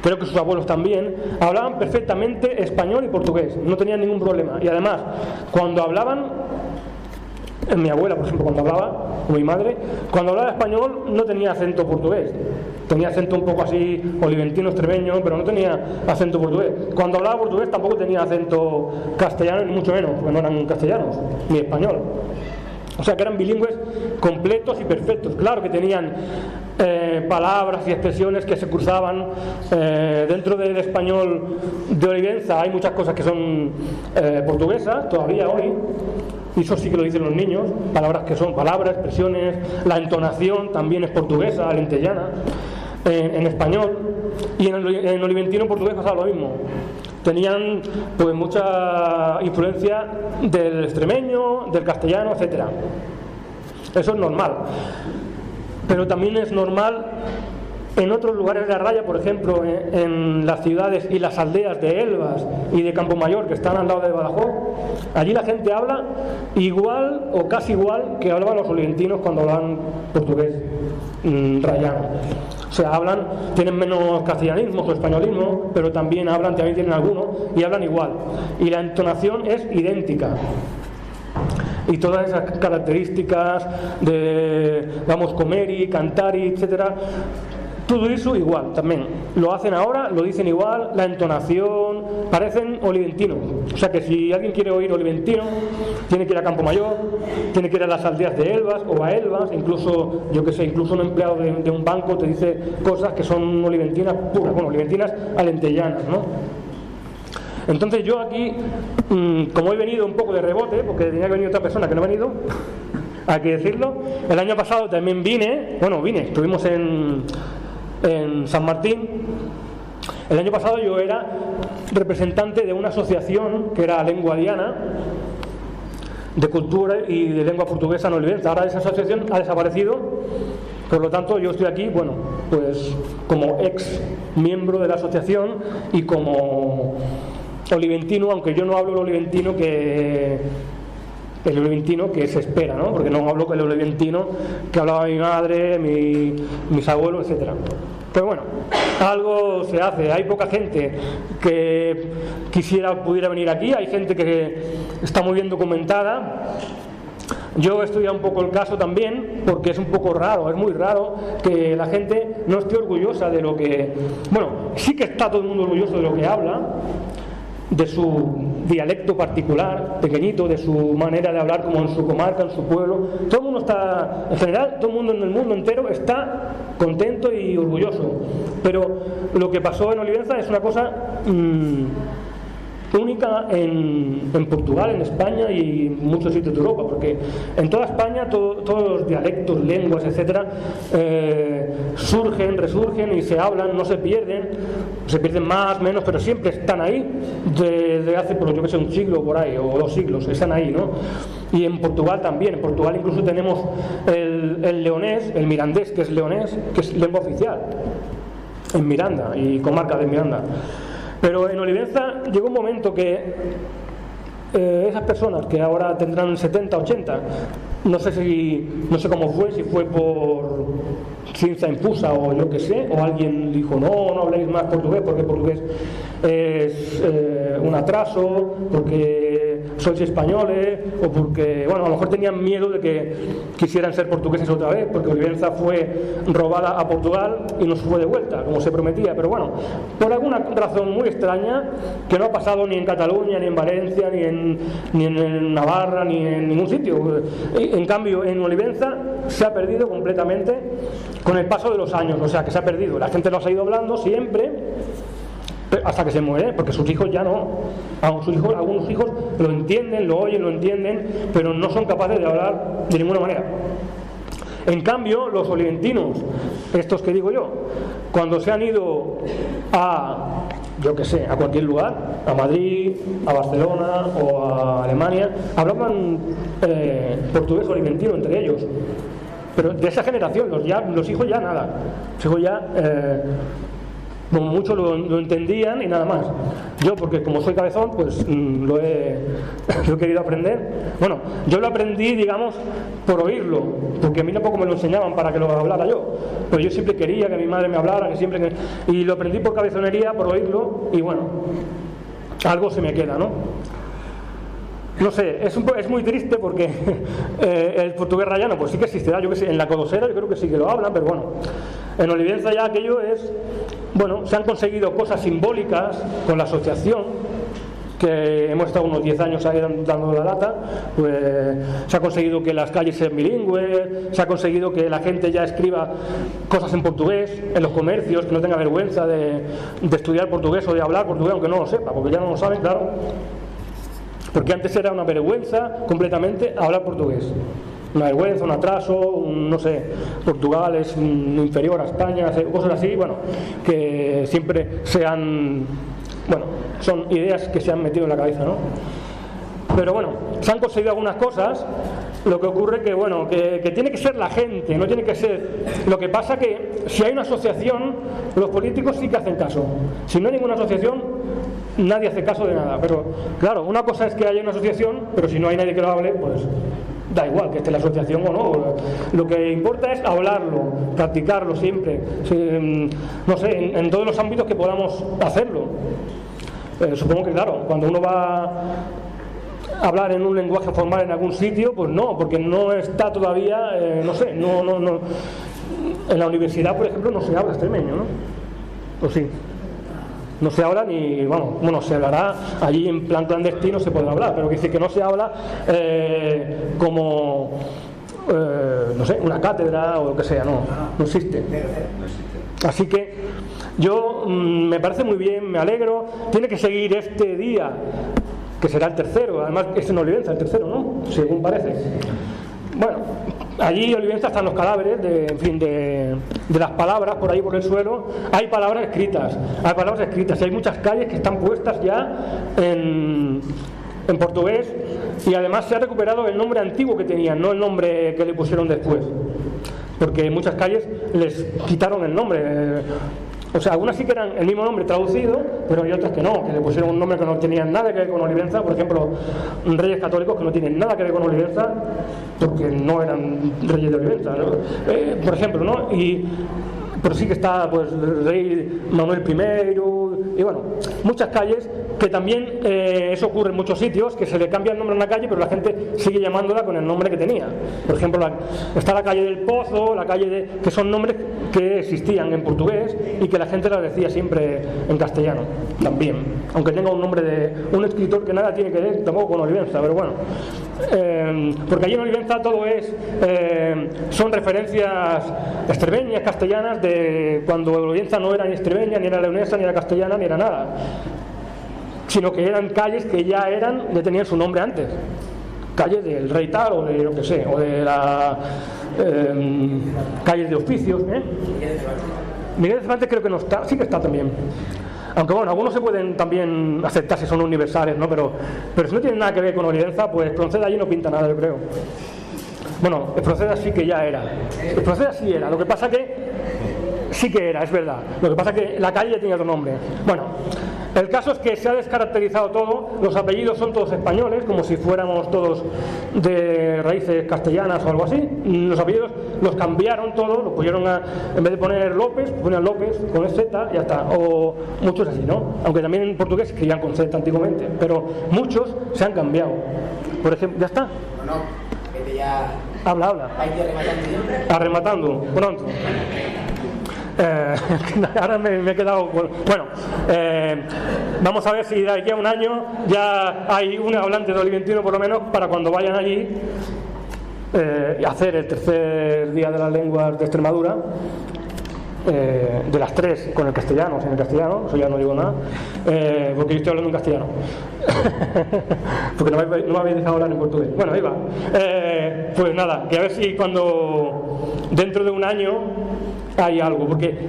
creo que sus abuelos también, hablaban perfectamente español y portugués, no tenían ningún problema. Y además, cuando hablaban, mi abuela, por ejemplo, cuando hablaba, o mi madre, cuando hablaba español no tenía acento portugués, tenía acento un poco así oliventino, extremeño, pero no tenía acento portugués. Cuando hablaba portugués tampoco tenía acento castellano, ni mucho menos, porque no eran castellanos, ni español. O sea que eran bilingües completos y perfectos. Claro que tenían palabras y expresiones que se cruzaban. Dentro del español de Olivenza hay muchas cosas que son portuguesas, todavía hoy, y eso sí que lo dicen los niños, palabras que son palabras, expresiones, la entonación también es portuguesa, alentellana, en español, y en oliventino portugués pasaba lo mismo. Tenían pues mucha influencia del extremeño, del castellano, etcétera. Eso es normal. Pero también es normal en otros lugares de la raya, por ejemplo, en las ciudades y las aldeas de Elvas y de Campomayor, que están al lado de Badajoz. Allí la gente habla igual o casi igual que hablaban los oliventinos cuando hablaban portugués rayano. O sea, tienen menos castellanismos o españolismo, pero también tienen algunos y hablan igual. Y la entonación es idéntica. Y todas esas características de, comeri, cantari, etcétera, todo eso igual también. Lo hacen ahora, lo dicen igual, la entonación, parecen oliventinos. O sea que si alguien quiere oír oliventino, tiene que ir a Campomayor, tiene que ir a las aldeas de Elvas o a Elvas, incluso, yo que sé, incluso un empleado de un banco te dice cosas que son oliventinas puras, oliventinas alentellanas, ¿no? Entonces yo aquí, como he venido un poco de rebote, porque tenía que venir otra persona que no ha venido, hay que decirlo, el año pasado también vine, estuvimos en San Martín. El año pasado yo era representante de una asociación que era Lengua Diana, de cultura y de lengua portuguesa en Olivenza. Ahora esa asociación ha desaparecido, por lo tanto yo estoy aquí, pues como ex miembro de la asociación y como oliventino, aunque yo no hablo el oliventino que se espera, ¿no? Porque no hablo con el oliventino que hablaba mi madre, mis abuelos, etcétera. Pero bueno, algo se hace. Hay poca gente que pudiera venir aquí, hay gente que está muy bien documentada. Yo he estudiado un poco el caso también, porque es un poco raro, es muy raro que la gente no esté orgullosa de lo que... Bueno, sí que está todo el mundo orgulloso de lo que habla, de su dialecto particular, pequeñito, de su manera de hablar como en su comarca, en su pueblo. Todo el mundo está, en general, todo el mundo en el mundo entero está contento y orgulloso. Pero lo que pasó en Olivenza es una cosa única en Portugal, en España y en muchos sitios de Europa, porque en toda España todos los dialectos, lenguas, etcétera, resurgen y se hablan, no se pierden más, menos, pero siempre están ahí desde hace, yo que sé, un siglo por ahí, o 2 siglos, están ahí, ¿no? Y en Portugal también. En Portugal incluso tenemos el leonés, el mirandés, que es leonés, que es lengua oficial en Miranda y comarca de Miranda. Pero en Olivenza llegó un momento que esas personas que ahora tendrán 70, 80, no sé cómo fue, si fue por ciencia impusa o yo que sé, o alguien dijo no habléis más portugués porque portugués es un atraso, porque sois españoles, o porque, bueno, a lo mejor tenían miedo de que quisieran ser portugueses otra vez, porque Olivenza fue robada a Portugal y no se fue de vuelta, como se prometía, pero bueno, por alguna razón muy extraña, que no ha pasado ni en Cataluña, ni en Valencia, ni en Navarra, ni en ningún sitio. En cambio, en Olivenza se ha perdido completamente con el paso de los años, o sea, que se ha perdido. La gente lo ha seguido hablando siempre, hasta que se muere, porque sus hijos ya no. Algunos hijos lo entienden, lo oyen, lo entienden, pero no son capaces de hablar de ninguna manera. En cambio, los oliventinos, estos que digo yo, cuando se han ido a, yo que sé, a cualquier lugar, a Madrid, a Barcelona o a Alemania, hablaban portugués oliventino entre ellos. Pero de esa generación, los hijos ya nada. Los hijos ya como mucho lo entendían y nada más. Yo, porque como soy cabezón, pues lo he querido aprender. Bueno, yo lo aprendí, digamos, por oírlo, porque a mí tampoco me lo enseñaban para que lo hablara yo, pero yo siempre quería que mi madre me hablara, y lo aprendí por cabezonería, por oírlo, y bueno, algo se me queda, ¿no? No sé, es muy triste porque el portugués rayano pues sí que existirá, yo que sé, en la Codosera yo creo que sí que lo hablan, pero bueno, en Olivenza ya aquello es, bueno, se han conseguido cosas simbólicas con la asociación, que hemos estado unos 10 años ahí dando la lata, pues se ha conseguido que las calles sean bilingües, se ha conseguido que la gente ya escriba cosas en portugués, en los comercios, que no tenga vergüenza de estudiar portugués o de hablar portugués, aunque no lo sepa, porque ya no lo saben, claro. Porque antes era una vergüenza completamente hablar portugués. Una vergüenza, un atraso, no sé, Portugal es inferior a España, cosas así, bueno, que siempre son ideas que se han metido en la cabeza, ¿no? Pero bueno, se han conseguido algunas cosas, lo que ocurre que tiene que ser la gente, no tiene que ser... Lo que pasa que si hay una asociación, los políticos sí que hacen caso. Si no hay ninguna asociación, nadie hace caso de nada. Pero claro, una cosa es que haya una asociación, pero si no hay nadie que lo hable, pues da igual que esté la asociación o no. Lo que importa es hablarlo, practicarlo siempre, no sé, en todos los ámbitos que podamos hacerlo. Supongo que claro, cuando uno va a hablar en un lenguaje formal en algún sitio, pues no, porque no está todavía, no sé, no. En la universidad, por ejemplo, no se habla extremeño, ¿no? Pues sí. No se habla ni, bueno, se hablará allí en plan clandestino, se podrá hablar, pero que dice que no se habla como, no sé, una cátedra o lo que sea, no existe. Así que yo me parece muy bien, me alegro, tiene que seguir este día, que será el tercero, además es en Olivenza el tercero, ¿no? Según parece. Bueno, allí en Olivenza están los cadáveres de las palabras por ahí por el suelo. Hay palabras escritas y hay muchas calles que están puestas ya en portugués, y además se ha recuperado el nombre antiguo que tenían, no el nombre que le pusieron después, porque en muchas calles les quitaron el nombre. O sea, algunas sí que eran el mismo nombre traducido, pero hay otras que no, que le pusieron un nombre que no tenían nada que ver con Olivenza. Por ejemplo, reyes católicos que no tienen nada que ver con Olivenza, porque no eran reyes de Olivenza, ¿no? Por ejemplo, ¿no? Pero sí que está, pues, el rey Manuel I, y bueno, muchas calles que también, eso ocurre en muchos sitios, que se le cambia el nombre a una calle, pero la gente sigue llamándola con el nombre que tenía. Por ejemplo, está la calle del Pozo, que son nombres que existían en portugués y que la gente la decía siempre en castellano, también, aunque tenga un nombre de un escritor que nada tiene que ver tampoco con Olivenza, pero bueno. Porque allí en Olivenza todo son referencias extremeñas, castellanas, de cuando Olivenza no era ni extremeña, ni era leonesa, ni era castellana, ni era nada, sino que eran calles que ya tenían su nombre antes, calles del rey tal, o de lo que sé, o de la calles de oficios, Miguel de Cervantes creo que no está, sí que está también. Aunque bueno, algunos se pueden también aceptar si son universales, ¿no? Pero si no tienen nada que ver con Olivenza, pues Espronceda allí no pinta nada, yo creo. Bueno, Espronceda sí que ya era. Espronceda sí era, lo que pasa que sí que era, es verdad. Lo que pasa que la calle ya tenía otro nombre. Bueno, El caso es que se ha descaracterizado todo, los apellidos son todos españoles, como si fuéramos todos de raíces castellanas o algo así. Los apellidos los cambiaron todos, los pusieron en vez de poner López, ponían López con Z y ya está. O muchos así, ¿no? Aunque también en portugués se escribían con Z antiguamente, pero muchos se han cambiado. Por ejemplo, ¿ya está? No, vete ya. Habla. Ahí te rematando. Arrematando, pronto. Ahora me he quedado bueno, vamos a ver si de aquí a un año ya hay un hablante de oliventino por lo menos para cuando vayan allí hacer el tercer día de las lenguas de Extremadura, de las 3 con el castellano, sin el castellano, eso ya no digo nada, porque yo estoy hablando en castellano porque no me habéis dejado hablar en portugués. Bueno, ahí va. Pues nada, que a ver si cuando dentro de un año hay algo, porque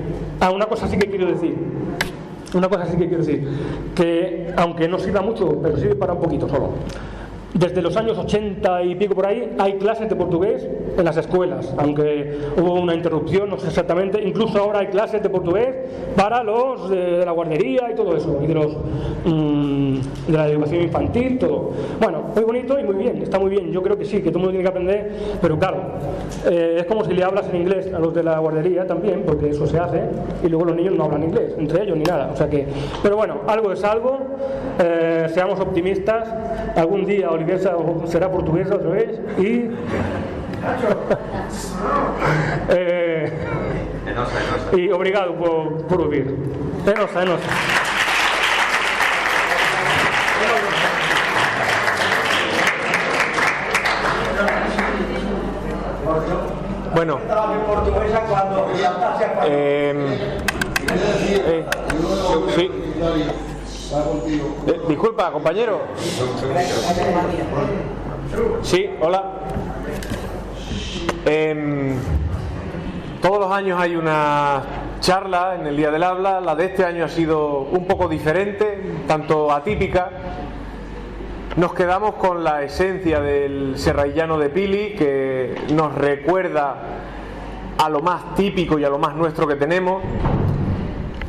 una cosa sí que quiero decir, que aunque no sirva mucho, pero sirve para un poquito solo. Desde los años 80 y pico por ahí hay clases de portugués en las escuelas, aunque hubo una interrupción, no sé exactamente. Incluso ahora hay clases de portugués para los de la guardería y todo eso, y de los de la educación infantil, todo. Bueno, muy bonito y muy bien, está muy bien. Yo creo que sí, que todo el mundo tiene que aprender, pero claro, es como si le hablas en inglés a los de la guardería también, porque eso se hace, y luego los niños no hablan inglés entre ellos ni nada. O sea que, pero bueno, algo es algo. Seamos optimistas. Algún día Olivesa será portuguesa otra vez y y obrigado por ouvir. Enosa. Bueno, sí. Disculpa, compañero. Sí, hola. Todos los años hay una charla en el Día del Habla. La de este año ha sido un poco diferente, tanto atípica. Nos quedamos con la esencia del serraillano de Pili, que nos recuerda a lo más típico y a lo más nuestro que tenemos.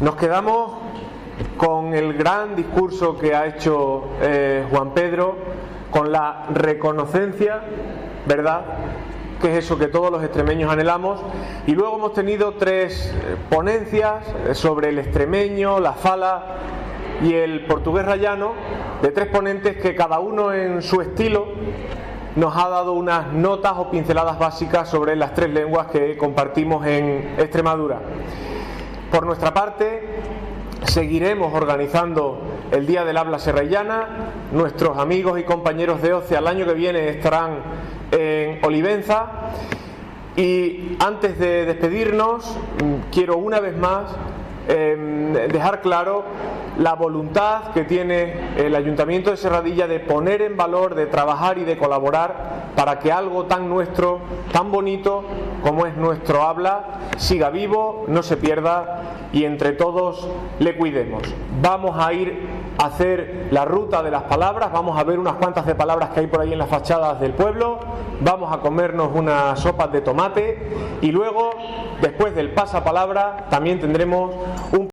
Nos quedamos con el gran discurso que ha hecho Juan Pedro, con la reconocencia, ¿verdad?, que es eso que todos los extremeños anhelamos. Y luego hemos tenido 3 ponencias sobre el extremeño, la fala y el portugués rayano, de 3 ponentes que cada uno en su estilo nos ha dado unas notas o pinceladas básicas sobre las 3 lenguas que compartimos en Extremadura. Por nuestra parte, seguiremos organizando el Día del Habla Serrallana. Nuestros amigos y compañeros de OCE al año que viene estarán en Olivenza. Y antes de despedirnos, quiero una vez más dejar claro la voluntad que tiene el Ayuntamiento de Serradilla de poner en valor, de trabajar y de colaborar para que algo tan nuestro, tan bonito como es nuestro habla, siga vivo, no se pierda y entre todos le cuidemos. Vamos a ir a hacer la ruta de las palabras, vamos a ver unas cuantas de palabras que hay por ahí en las fachadas del pueblo, vamos a comernos unas sopas de tomate y luego, después del pasapalabra, también tendremos un